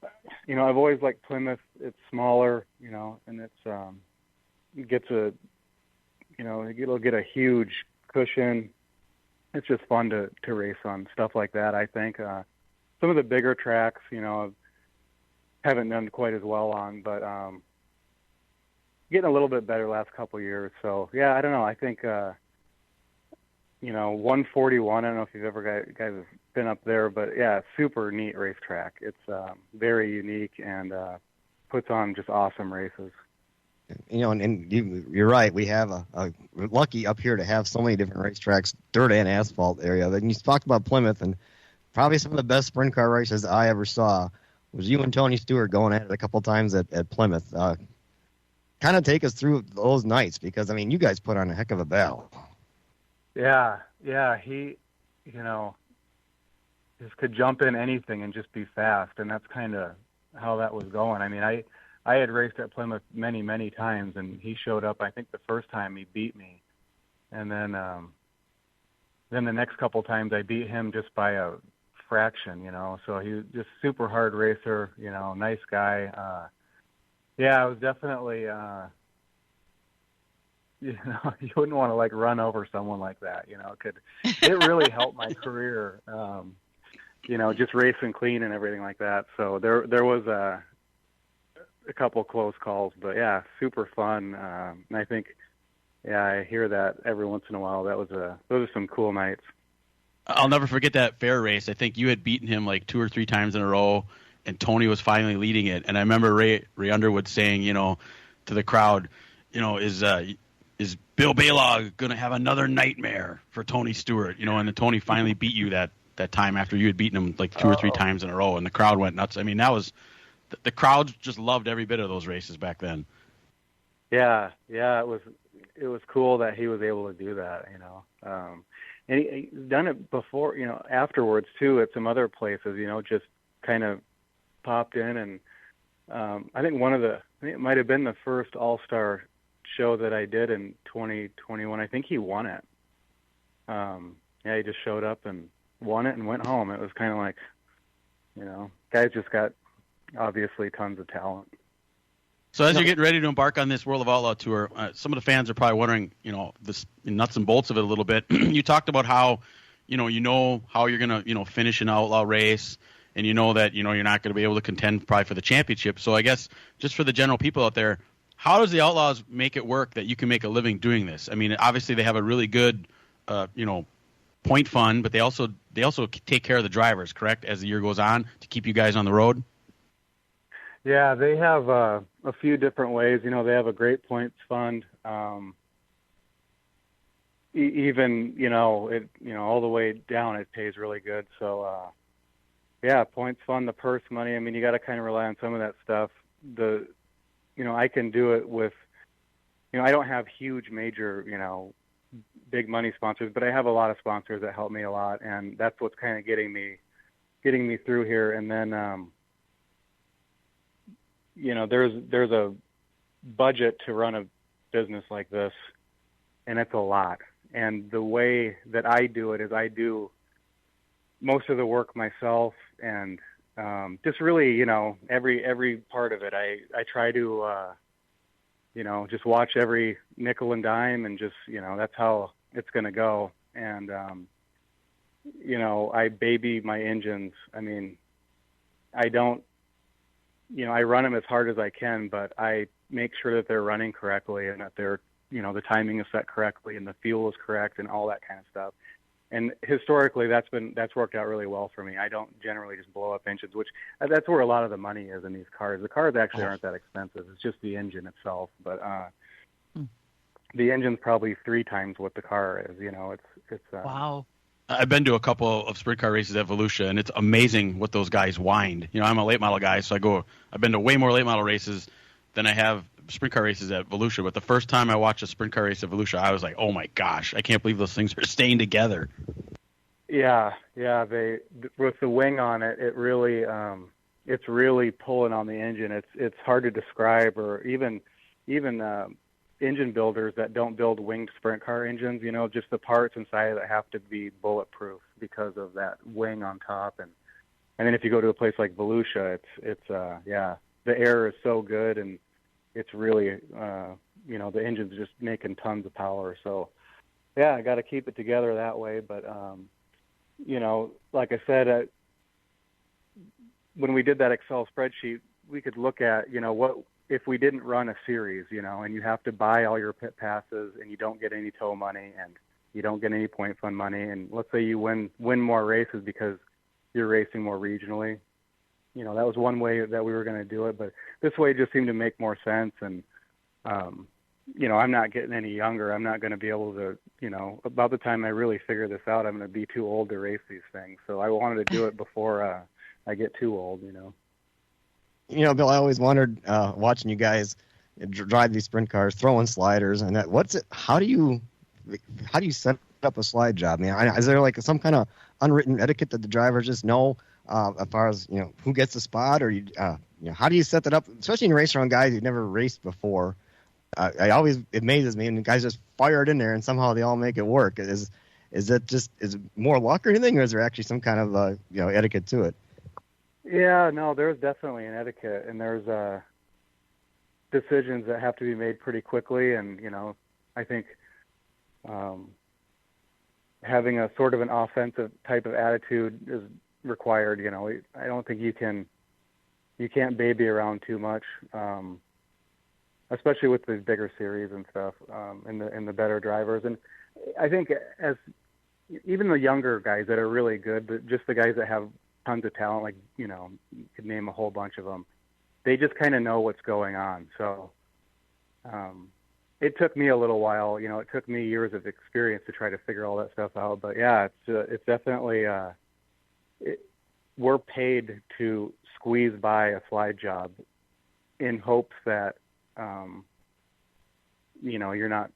J: I've always liked Plymouth. It's smaller, and it's it'll get a huge cushion. It's just fun to race on stuff like that, I think. Some of the bigger tracks, I haven't done quite as well on, but getting a little bit better last couple of years. So, yeah, I don't know. I think, 141, I don't know if you've ever guys have been up there, but, yeah, super neat racetrack. It's very unique and puts on just awesome races.
D: And you're right. We have we're lucky up here to have so many different racetracks, dirt and asphalt area. Then you talked about Plymouth, and probably some of the best sprint car races I ever saw was you and Tony Stewart going at it a couple times at Plymouth. Kind of take us through those nights because, you guys put on a heck of a battle.
J: Yeah, he, just could jump in anything and just be fast, and that's kind of how that was going. I had raced at Plymouth many, many times, and he showed up. I think the first time he beat me, and then the next couple times I beat him just by a fraction, So he was just super hard racer, nice guy. Yeah, it was definitely you wouldn't want to like run over someone like that. It really helped my career. Just racing clean and everything like that. So there was a couple close calls, but yeah, super fun. And I think, I hear that every once in a while. Those are some cool nights.
C: I'll never forget that fair race. I think you had beaten him like 2 or 3 times in a row, and Tony was finally leading it. And I remember Ray Underwood saying, to the crowd, is Bill Balog going to have another nightmare for Tony Stewart? And then Tony finally beat you that time after you had beaten him like 2 or 3 times in a row, and the crowd went nuts. I mean, that was the crowd just loved every bit of those races back then.
J: Yeah, it was cool that he was able to do that. And he's done it before, afterwards too, at some other places. Just kind of popped in, and I think it might have been the first All-Star show that I did in 2021. I think he won it. He just showed up and won it and went home. It was kind of like, guys just got obviously tons of talent.
C: So as you're getting ready to embark on this World of Outlaw tour, some of the fans are probably wondering, this nuts and bolts of it a little bit. You talked about how, how you're going to, finish an outlaw race, and that, you're not going to be able to contend probably for the championship. So I guess just for the general people out there, how does the Outlaws make it work that you can make a living doing this? I mean, obviously they have a really good, point fund, but they also take care of the drivers, correct, as the year goes on to keep you guys on the road?
J: Yeah, they have a few different ways. They have a great points fund. Even all the way down, it pays really good. So, points fund, the purse money. I mean, you got to kind of rely on some of that stuff. I can do it with, I don't have huge, major, big money sponsors, but I have a lot of sponsors that help me a lot, and that's what's kind of getting me through here. And then, there's a budget to run a business like this, and it's a lot. And the way that I do it is I do most of the work myself, and just really, every part of it. I try to, just watch every nickel and dime, and just, that's how it's going to go. And, I baby my engines. I mean, I don't, I run them as hard as I can, but I make sure that they're running correctly, and that they're, the timing is set correctly, and the fuel is correct, and all that kind of stuff. And historically, that's worked out really well for me. I don't generally just blow up engines, which that's where a lot of the money is in these cars. The cars actually aren't that expensive. It's just the engine itself. But the engine's probably 3 times what the car is. It's
B: wow.
C: I've been to a couple of sprint car races at Volusia, and it's amazing what those guys wind. I'm a late model guy, so I've been to way more late model races than I have sprint car races at Volusia. But the first time I watched a sprint car race at Volusia, I was like, oh my gosh, I can't believe those things are staying together.
J: Yeah. They, with the wing on it, it really, it's really pulling on the engine. It's hard to describe, or even engine builders that don't build winged sprint car engines, just the parts inside that have to be bulletproof because of that wing on top. And then if you go to a place like Volusia, it's the air is so good, and it's really, the engine's just making tons of power. So, I got to keep it together that way. But, like I said, when we did that Excel spreadsheet, we could look at, what if we didn't run a series, and you have to buy all your pit passes, and you don't get any tow money, and you don't get any point fund money, and let's say you win more races because you're racing more regionally. That was one way that we were going to do it, but this way just seemed to make more sense. And, I'm not getting any younger. I'm not going to be able to, about the time I really figure this out, I'm going to be too old to race these things. So I wanted to do it before I get too old,
D: Bill, I always wondered, watching you guys drive these sprint cars, throwing sliders, and that. How do you set up a slide job? I mean, is there like some kind of unwritten etiquette that the drivers just know? As far as who gets the spot, or how do you set that up, especially in race around guys who've never raced before? It always amazes me, and the guys just fire it in there, and somehow they all make it work. Is it more luck or anything, or is there actually some kind of etiquette to it?
J: Yeah, no, there's definitely an etiquette, and there's decisions that have to be made pretty quickly, and I think having a sort of an offensive type of attitude is required. I don't think you can't baby around too much, especially with the bigger series and stuff, and the better drivers. And I think as even the younger guys that are really good, just the guys that have tons of talent, like, you could name a whole bunch of them, they just kind of know what's going on. So it took me a little while, it took me years of experience to try to figure all that stuff out. But yeah, it's definitely, we're paid to squeeze by a slide job in hopes that, you're not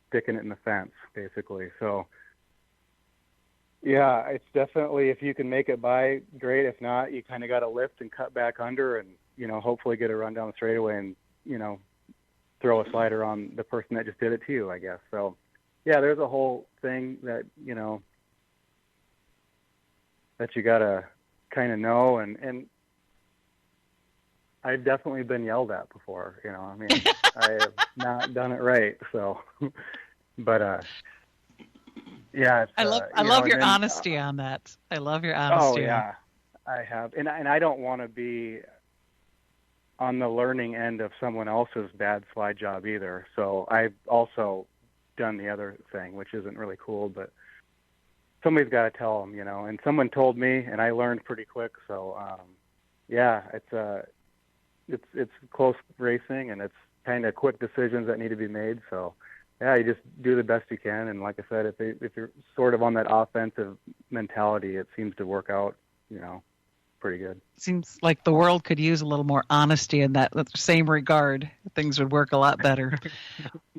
J: sticking it in the fence, basically. So yeah, it's definitely, if you can make it by, great. If not, you kind of got to lift and cut back under and, hopefully get a run down the straightaway and, throw a slider on the person that just did it to you, I guess. So yeah, there's a whole thing that, that you got to kind of know. And I've definitely been yelled at before, I have not done it right. So, but, yeah,
B: I love your honesty on that. I love your honesty.
J: Oh yeah, I have, and I don't want to be on the learning end of someone else's bad slide job either. So I've also done the other thing, which isn't really cool, but somebody's got to tell them, And someone told me, and I learned pretty quick. So yeah, it's close racing, and it's kind of quick decisions that need to be made. So yeah, you just do the best you can. And like I said, if you're sort of on that offensive mentality, it seems to work out, pretty good.
B: Seems like the world could use a little more honesty in that same regard. Things would work a lot better.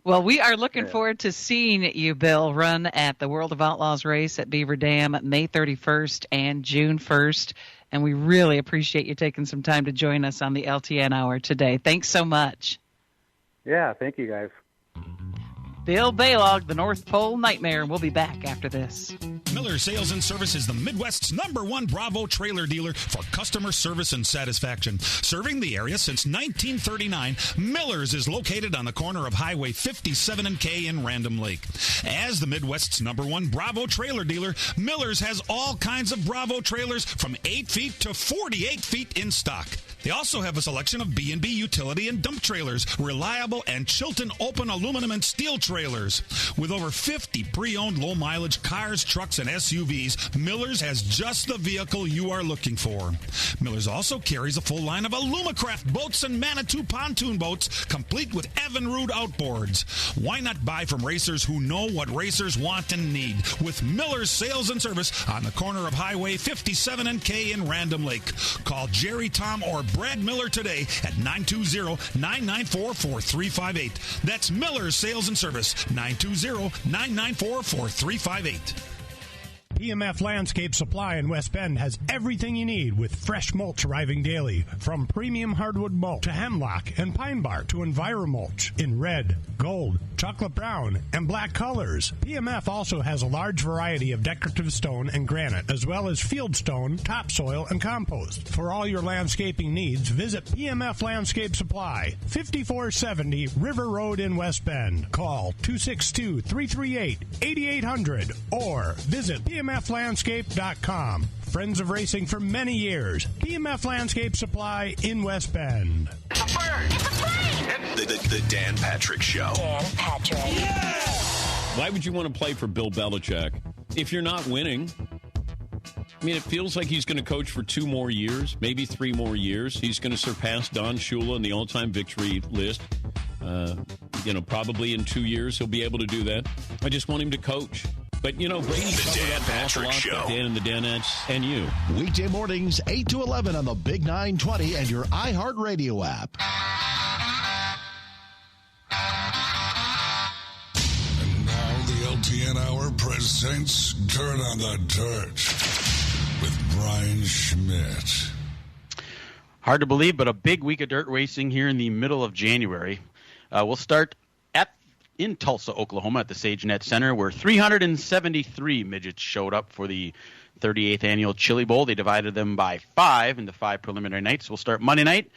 B: Well, we are looking forward to seeing you, Bill, run at the World of Outlaws race at Beaver Dam May 31st and June 1st. And we really appreciate you taking some time to join us on the LTN Hour today. Thanks so much.
J: Yeah, thank you, guys.
B: Bill Balog, the North Pole Nightmare. We'll be back after this.
M: Miller Sales and Service is the Midwest's #1 Bravo trailer dealer for customer service and satisfaction. Serving the area since 1939, Miller's is located on the corner of Highway 57 and K in Random Lake. As the Midwest's #1 Bravo trailer dealer, Miller's has all kinds of Bravo trailers from 8 feet to 48 feet in stock. They also have a selection of B&B utility and dump trailers, reliable and Chilton open aluminum and steel trailers. With over 50 pre-owned low-mileage cars, trucks, and SUVs, Miller's has just the vehicle you are looking for. Miller's also carries a full line of Alumacraft boats and Manitou pontoon boats, complete with Evinrude outboards. Why not buy from racers who know what racers want and need? With Miller's Sales and Service on the corner of Highway 57 and K in Random Lake. Call Jerry, Tom, or Brad Miller today at 920-994-4358. That's Miller's Sales and Service, 920-994-4358.
E: PMF Landscape Supply in West Bend has everything you need with fresh mulch arriving daily. From premium hardwood mulch to hemlock and pine bark to EnviroMulch in red, gold, chocolate brown, and black colors. PMF also has a large variety of decorative stone and granite, as well as field stone, topsoil, and compost. For all your landscaping needs, visit PMF Landscape Supply, 5470 River Road in West Bend. Call 262-338-8800 or visit PMFlandscape.com. Friends of racing for many years. PMF Landscape Supply in West Bend.
G: It's a bird. It's a plane. The Dan Patrick Show.
F: Dan Patrick.
G: Yeah!
H: Why would you want to play for Bill Belichick if you're not winning? I mean, it feels like he's going to coach for 2 more years, maybe 3 more years. He's going to surpass Don Shula in the all-time victory list. Probably in 2 years he'll be able to do that. I just want him to coach. But, Brady covered up an awful lot with Dan and the Danettes and you.
I: Weekday mornings, 8 to 11 on the Big 920 and your iHeartRadio app.
N: And now the LTN Hour presents Dirt on the Dirt with Brian Schmidt.
C: Hard to believe, but a big week of dirt racing here in the middle of January. We'll start in Tulsa, Oklahoma, at the SageNet Center, where 373 midgets showed up for the 38th annual Chili Bowl. They divided them by 5 into 5 preliminary nights. We'll start Monday night.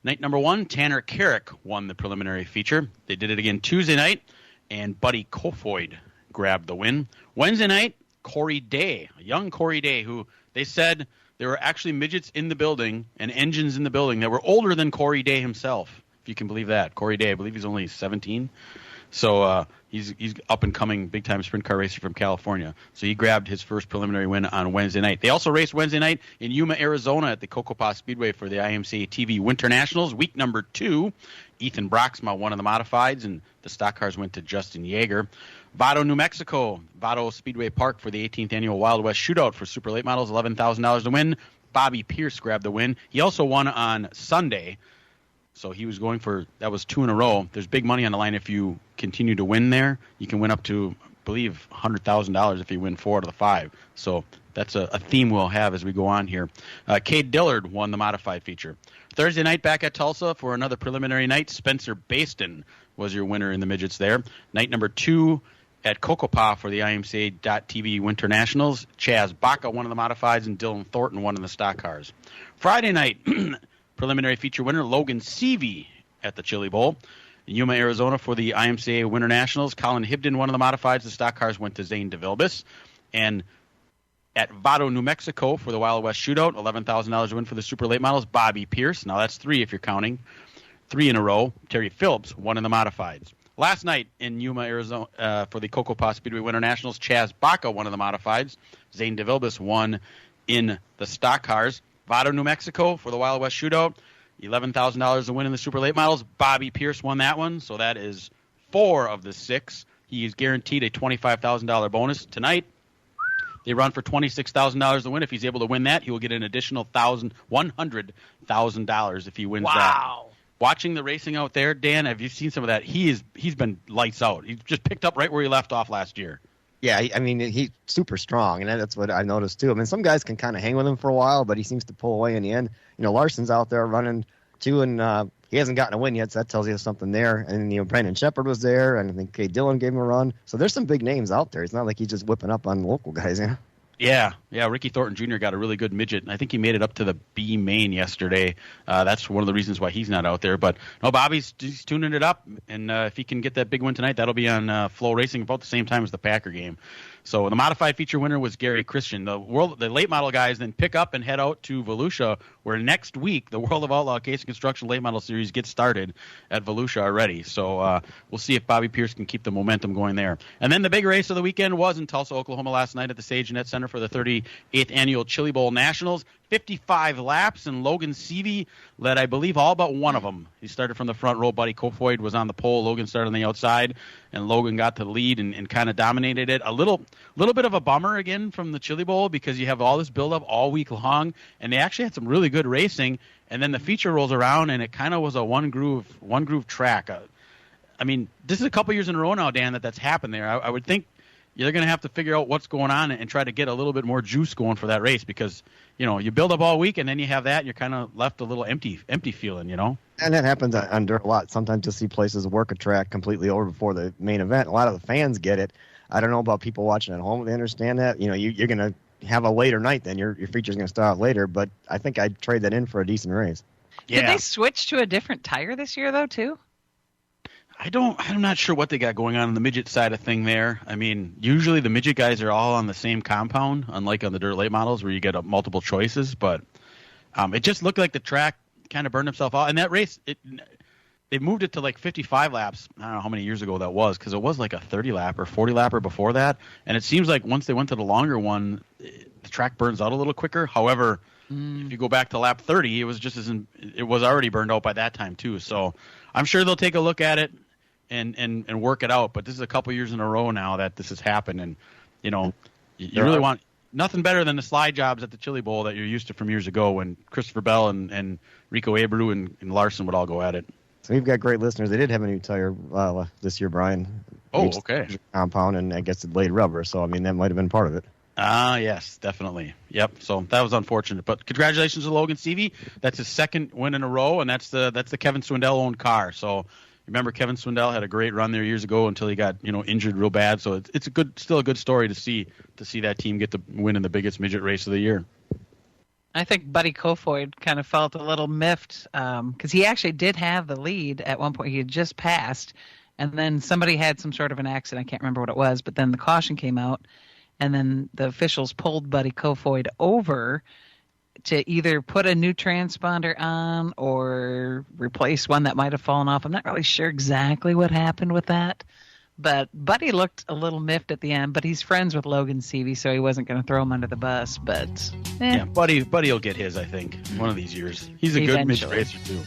C: Night number 1, Tanner Carrick won the preliminary feature. They did it again Tuesday night. and Buddy Kofoid grabbed the win. Wednesday night, Corey Day, a young Corey Day, who they said there were actually midgets in the building and engines in the building that were older than Corey Day himself, if you can believe that. Corey Day, I believe he's only 17. So he's up and coming big time sprint car racer from California. So he grabbed his first preliminary win on Wednesday night. They also raced Wednesday night in Yuma, Arizona at the Cocopah Speedway for the IMCA TV Winter Nationals, week number 2. Ethan Broxma won in the modifieds, and the stock cars went to Justin Yeager. Vado, New Mexico, Vado Speedway Park for the 18th annual Wild West Shootout for super late models, $11,000 to win. Bobby Pierce grabbed the win. He also won on Sunday. So he was going for, that was 2 in a row. There's big money on the line if you continue to win there. You can win up to, I believe, $100,000 if you win 4 out of the 5. So that's a theme we'll have as we go on here. Cade Dillard won the modified feature. Thursday night back at Tulsa for another preliminary night. Spencer Baston was your winner in the midgets there. Night number 2 at Cocopah for the IMCA.TV Winter Nationals. Chaz Baca won in the modifieds, and Dylan Thornton won in the stock cars. Friday night, preliminary feature winner Logan Seavey at the Chili Bowl. In Yuma, Arizona for the IMCA Winter Nationals, Colin Hibden won in the modifieds. The stock cars went to Zane DeVilbiss. And at Vado, New Mexico for the Wild West Shootout, $11,000 win for the super late models, Bobby Pierce. Now that's 3 if you're counting. 3 in a row. Terry Phillips won in the modifieds. Last night in Yuma, Arizona for the Cocopah Speedway Winter Nationals, Chaz Baca won in the modifieds. Zane DeVilbiss won in the stock cars. Vado, New Mexico for the Wild West Shootout, $11,000 to win in the super late models. Bobby Pierce won that one, so that is 4 of the 6. He is guaranteed a $25,000 bonus tonight. They run for $26,000 to win. If he's able to win that, he will get an additional $100,000 if he wins that.
B: Wow.
C: Watching the racing out there, Dan, have you seen some of that? He's been lights out. He's just picked up right where he left off last year.
D: Yeah, I mean, he's super strong, and that's what I noticed, too. I mean, some guys can kind of hang with him for a while, but he seems to pull away in the end. You know, Larson's out there running, too, and he hasn't gotten a win yet, so that tells you something there. And, you know, Brandon Shepard was there, and I think Kay Dillon gave him a run. So there's some big names out there. It's not like he's just whipping up on local guys, you know?
C: Yeah, Ricky Thornton Jr. got a really good midget, and I think he made it up to the B main yesterday. That's one of the reasons why he's not out there. But no, Bobby's he's tuning it up, and if he can get that big win tonight, that'll be on Flow Racing about the same time as the Packer game. So the modified feature winner was Gary Christian. The late model guys then pick up and head out to Volusia, where next week the World of Outlaw Case and Construction Late Model Series gets started at Volusia already. So we'll see if Bobby Pierce can keep the momentum going there. And then the big race of the weekend was in Tulsa, Oklahoma last night at the Sage Net Center for the 38th Annual Chili Bowl Nationals. 55 laps, and Logan Seavey led, I believe, all but one of them. He started from the front row. Buddy Kofoid was on the pole. Logan started on the outside, and Logan got to the lead and kind of dominated it. A little bit of a bummer again from the Chili Bowl because you have all this buildup all week long, and they actually had some really good racing. And then the feature rolls around, and it kind of was a one groove track. I mean, this is a couple years in a row now, Dan, that's happened there. I would think you're going to have to figure out what's going on and try to get a little bit more juice going for that race because, you know, you build up all week and then you have that and you're kind of left a little empty feeling, you know?
D: And that happens on dirt a lot. Sometimes you'll see places work a track completely over before the main event. A lot of the fans get it. I don't know about people watching at home. They understand that. You know, you're going to have a later night then. Your feature's going to start later, but I think I'd trade that in for a decent race.
B: Yeah. Did they switch to a different tire this year, though, too?
C: I'm not sure what they got going on the midget side of thing there. I mean, usually the midget guys are all on the same compound, unlike on the dirt late models where you get multiple choices. But it just looked like the track kind of burned itself out. And that race, they moved it to like 55 laps. I don't know how many years ago that was because it was like a 30 lap or 40 lapper before that. And it seems like once they went to the longer one, the track burns out a little quicker. However, if you go back to lap 30, it was it was already burned out by that time too. So I'm sure they'll take a look at it and work it out. But this is a couple years in a row now that this has happened. And, you know, you really want nothing better than the slide jobs at the Chili Bowl that you're used to from years ago when Christopher Bell and Rico Abreu and Larson would all go at it.
D: So we've got great listeners. They did have a new tire this year, Brian.
C: Oh, okay.
D: Compound, and I guess it laid rubber. So, I mean, that might have been part of it.
C: Yes, definitely. Yep. So that was unfortunate, but congratulations to Logan Seavey. That's his second win in a row, and that's the Kevin Swindell owned car. So remember, Kevin Swindell had a great run there years ago until he got injured real bad. So it's still a good story to see that team get the win in the biggest midget race of the year.
B: I think Buddy Kofoid kind of felt a little miffed because he actually did have the lead at one point. He had just passed. and then somebody had some sort of an accident. I can't remember what it was, but then the caution came out, and then the officials pulled Buddy Kofoid over to either put a new transponder on or replace one that might have fallen off. I'm not really sure exactly what happened with that. But Buddy looked a little miffed at the end, but he's friends with Logan Seavey, so he wasn't going to throw him under the bus. But
C: yeah, Buddy will get his, I think, one of these years. He's a good midget racer, too.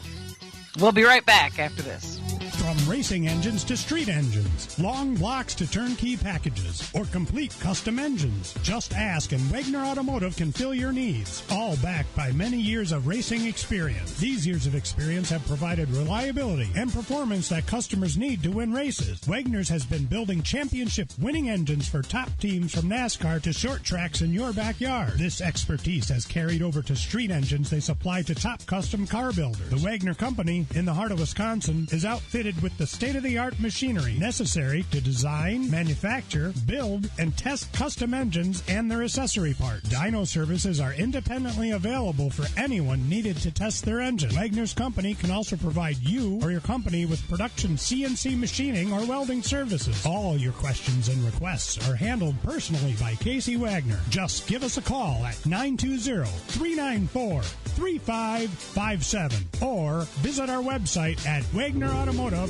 B: We'll be right back after this.
E: From racing engines to street engines, long blocks to turnkey packages, or complete custom engines, just ask and Wagner Automotive can fill your needs. All backed by many years of racing experience. These years of experience have provided reliability and performance that customers need to win races. Wagner's has been building championship winning engines for top teams from NASCAR to short tracks in your backyard. This expertise has carried over to street engines they supply to top custom car builders. The Wagner Company, in the heart of Wisconsin, is outfitted with the state-of-the-art machinery necessary to design, manufacture, build, and test custom engines and their accessory parts. Dyno services are independently available for anyone needed to test their engine. Wagner's Company can also provide you or your company with production CNC machining or welding services. All your questions and requests are handled personally by Casey Wagner. Just give us a call at 920-394-3557 or visit our website at wagnerautomotive.com.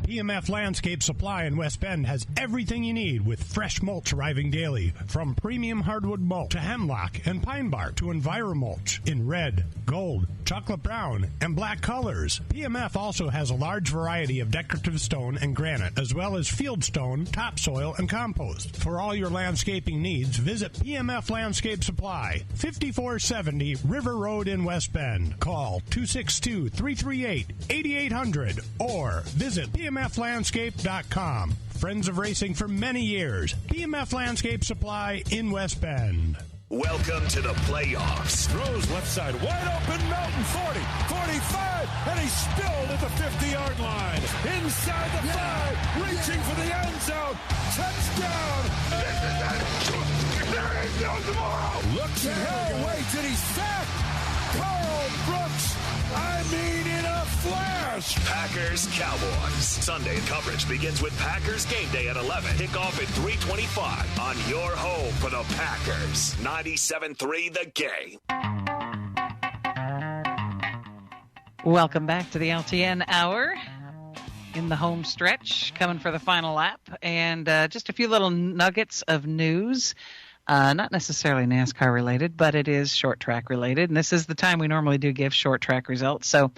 E: EMF Landscape Supply in West Bend has everything you need with fresh mulch arriving daily, from premium hardwood mulch to hemlock and pine bark to EnviroMulch in red, gold, chocolate brown, and black colors. PMF also has a large variety of decorative stone and granite, as well as field stone, topsoil, and compost. For all your landscaping needs, visit PMF Landscape Supply, 5470 River Road in West Bend. Call 262-338-8800 or visit PMFlandscape.com. Friends of racing for many years. PMF Landscape Supply in West Bend.
G: Welcome to the playoffs.
N: Throws left side, wide open, Melton, 40, 45, and he spilled at the 50-yard line. Inside the 5, reaching for the end zone. Touchdown! There is no tomorrow! Looks at hell, waits, and he's sacked! Carl Brooks, I mean in a flash!
G: Packers Cowboys. Sunday coverage begins with Packers Game Day at 11. Kickoff at 3:25 on your home for the Packers. 97.3 The Game.
B: Welcome back to the LTN Hour in the home stretch, coming for the final lap. And just a few little nuggets of news. Not necessarily NASCAR related, but it is short track related. And this is the time we normally do give short track results. So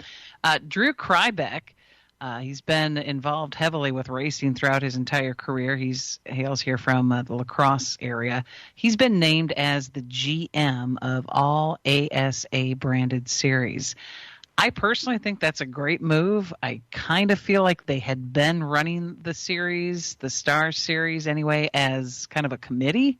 B: Drew Krybeck, he's been involved heavily with racing throughout his entire career. He hails here from the La Crosse area. He's been named as the GM of all ASA branded series. I personally think that's a great move. I kind of feel like they had been running the series, the Star Series anyway, as kind of a committee.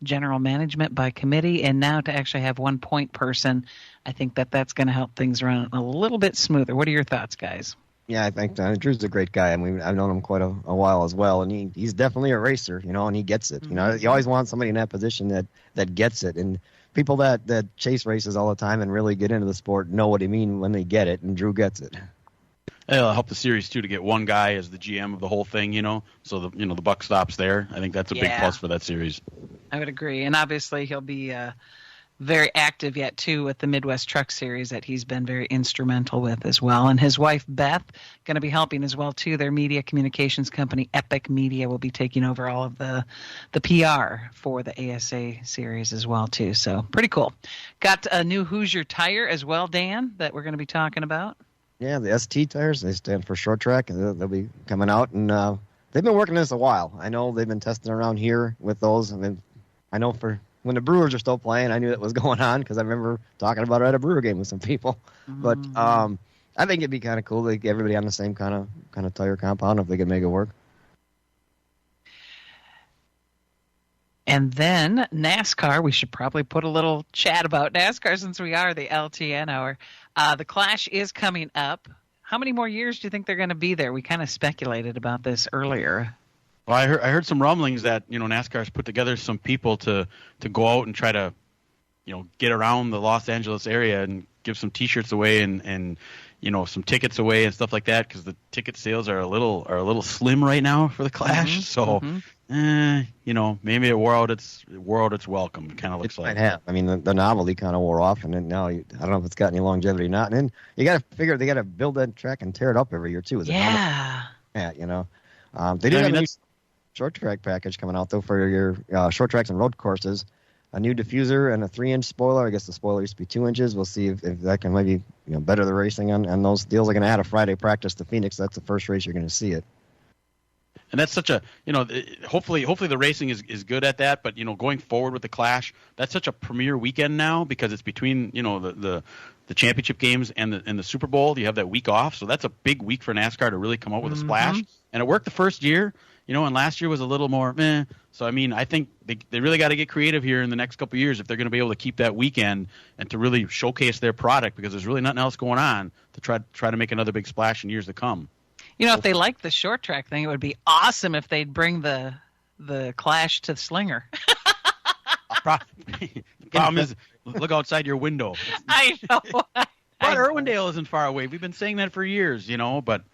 B: General management by committee, and now to actually have one point person, I think that's going to help things run a little bit smoother. What are your thoughts, guys?
D: Yeah, I think Drew's a great guy. I mean, I've known him quite a while as well, and he's definitely a racer, and he gets it.
B: Mm-hmm.
D: You always want somebody in that position that gets it, and people that chase races all the time and really get into the sport know what he means when they get it, and Drew gets it.
C: It'll help the series too to get one guy as the GM of the whole thing, so the buck stops there. I think that's a big plus for that series.
B: I would agree, and obviously he'll be very active yet too with the Midwest Truck Series that he's been very instrumental with as well. And his wife Beth going to be helping as well too. Their media communications company Epic Media will be taking over all of the PR for the ASA series as well too. So pretty cool. Got a new Hoosier tire as well, Dan, that we're going to be talking about.
D: Yeah, the ST tires, they stand for short track, and they'll be coming out. And they've been working this a while. I know they've been testing around here with those. I mean, I know for when the Brewers are still playing, I knew that was going on because I remember talking about it at a Brewer game with some people. Mm-hmm. But I think it'd be kind of cool to get everybody on the same kind of tire compound if they could make it work.
B: And then NASCAR, we should probably put a little chat about NASCAR since we are the LTN Hour. The Clash is coming up. How many more years do you think they're going to be there? We kind of speculated about this earlier.
C: Well, I heard some rumblings that NASCAR's put together some people to go out and try to get around the Los Angeles area and give some T-shirts away and some tickets away and stuff like that, because the ticket sales are a little slim right now for the Clash. So, maybe it wore out its welcome. Kind of looks like.
D: Might have. I mean, the novelty kind of wore off, and then now I don't know if it's got any longevity or not. And then you got to figure they got to build that track and tear it up every year too. They do have a new short track package coming out though for your short tracks and road courses. A new diffuser and a 3-inch spoiler. I guess the spoiler used to be 2 inches. We'll see if that can maybe better the racing on those deals. They're going to add a Friday practice to Phoenix. That's the first race you're going to see it.
C: And that's such a hopefully the racing is good at that. But going forward with the Clash, that's such a premier weekend now because it's between the championship games and the Super Bowl. You have that week off, so that's a big week for NASCAR to really come out with a splash. And it worked the first year. And last year was a little more meh. So, I mean, I think they really got to get creative here in the next couple of years if they're going to be able to keep that weekend and to really showcase their product, because there's really nothing else going on to try to make another big splash in years to come.
B: If they like the short track thing, it would be awesome if they'd bring the Clash to Slinger.
C: The problem is, look outside your window.
B: I know.
C: But Irwindale isn't far away. We've been saying that for years, but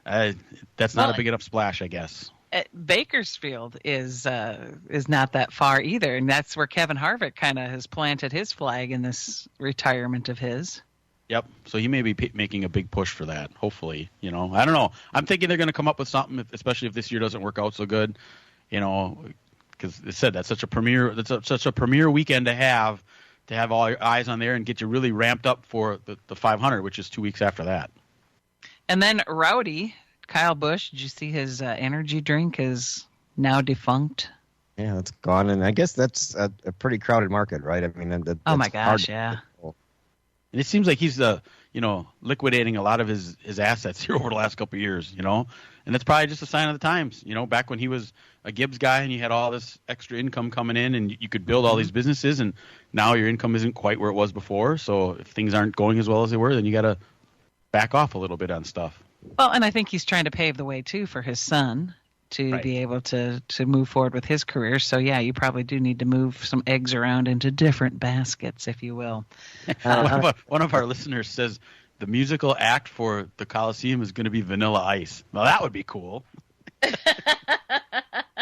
C: that's not a big enough splash, I guess.
B: Bakersfield is not that far either, and that's where Kevin Harvick kind of has planted his flag in this retirement of his.
C: Yep. So he may be making a big push for that. Hopefully, I don't know. I'm thinking they're going to come up with something, especially if this year doesn't work out so good. Because it said that's such a premier weekend to have all your eyes on there and get you really ramped up for the 500, which is 2 weeks after that.
B: And then Rowdy. Kyle Busch, did you see his energy drink is now defunct?
D: Yeah, it's gone, and I guess that's a pretty crowded market, right? I mean,
B: oh my gosh, yeah.
C: And it seems like he's liquidating a lot of his assets here over the last couple of years, and that's probably just a sign of the times. Back when he was a Gibbs guy and you had all this extra income coming in and you could build all these businesses, and now your income isn't quite where it was before. So if things aren't going as well as they were, then you got to back off a little bit on stuff.
B: Well, and I think he's trying to pave the way, too, for his son to be able to move forward with his career. So, yeah, you probably do need to move some eggs around into different baskets, if you will.
C: One of our listeners says the musical act for the Coliseum is going to be Vanilla Ice. Well, that would be cool.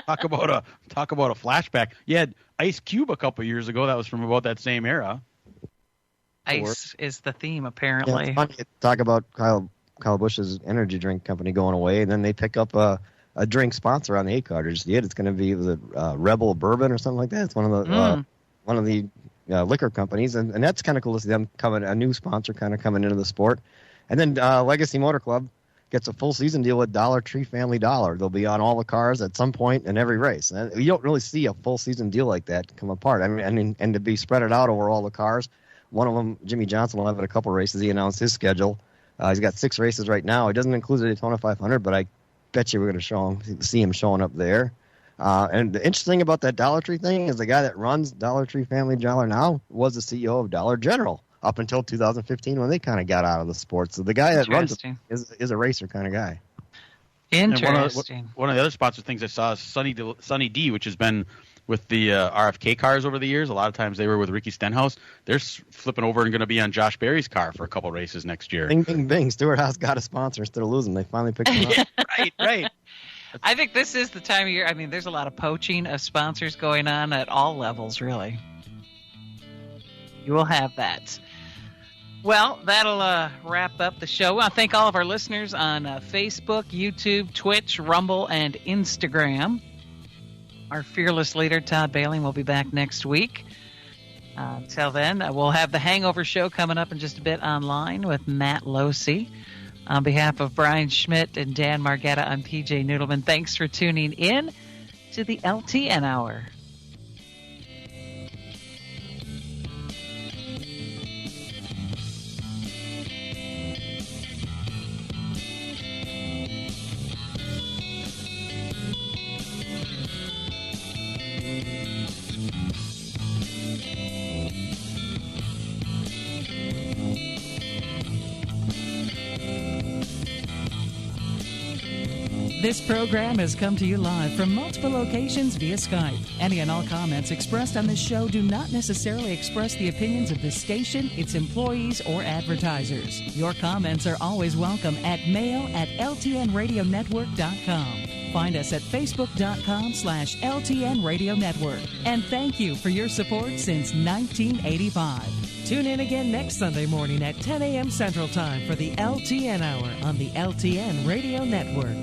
C: Talk about a flashback. You had Ice Cube a couple years ago. That was from about that same era.
B: Ice is the theme, apparently.
D: Yeah, it's funny to talk about Kyle Busch's energy drink company going away, and then they pick up a drink sponsor on the 8 cartridge. It's going to be the Rebel Bourbon or something like that. It's one of the liquor companies, and that's kind of cool to see them a new sponsor kind of coming into the sport. And then Legacy Motor Club gets a full season deal with Dollar Tree Family Dollar. They'll be on all the cars at some point in every race. And you don't really see a full season deal like that come apart. I mean, and to be spread out over all the cars. One of them, Jimmy Johnson, will have at a couple races. He announced his schedule. He's got 6 races right now. It doesn't include the Daytona 500, but I bet you we're going to see him showing up there. And the interesting about that Dollar Tree thing is the guy that runs Dollar Tree Family Dollar now was the CEO of Dollar General up until 2015 when they kind of got out of the sport. So the guy that runs it is a racer kind of guy.
B: Interesting.
C: One of the other sponsor things I saw is Sunny D, which has been with the RFK cars over the years. A lot of times they were with Ricky Stenhouse. They're flipping over and going to be on Josh Berry's car for a couple races next year.
D: Bing, bing, bing. Stewart Haas got a sponsor instead of losing. They finally picked him up.
C: Right.
B: I think this is the time of year. I mean, there's a lot of poaching of sponsors going on at all levels, really. You will have that. Well, that'll wrap up the show. I want to thank all of our listeners on Facebook, YouTube, Twitch, Rumble, and Instagram. Our fearless leader, Todd Bailey, will be back next week. Until then, we'll have the Hangover Show coming up in just a bit online with Matt Losey. On behalf of Brian Schmidt and Dan Margetta, I'm PJ Noodleman. Thanks for tuning in to the LTN Hour.
O: This program has come to you live from multiple locations via Skype. Any and all comments expressed on this show do not necessarily express the opinions of the station, its employees, or advertisers. Your comments are always welcome at mail@ltnradionetwork.com. Find us at facebook.com/LTN Radio Network. And thank you for your support since 1985. Tune in again next Sunday morning at 10 a.m. Central Time for the LTN Hour on the LTN Radio Network.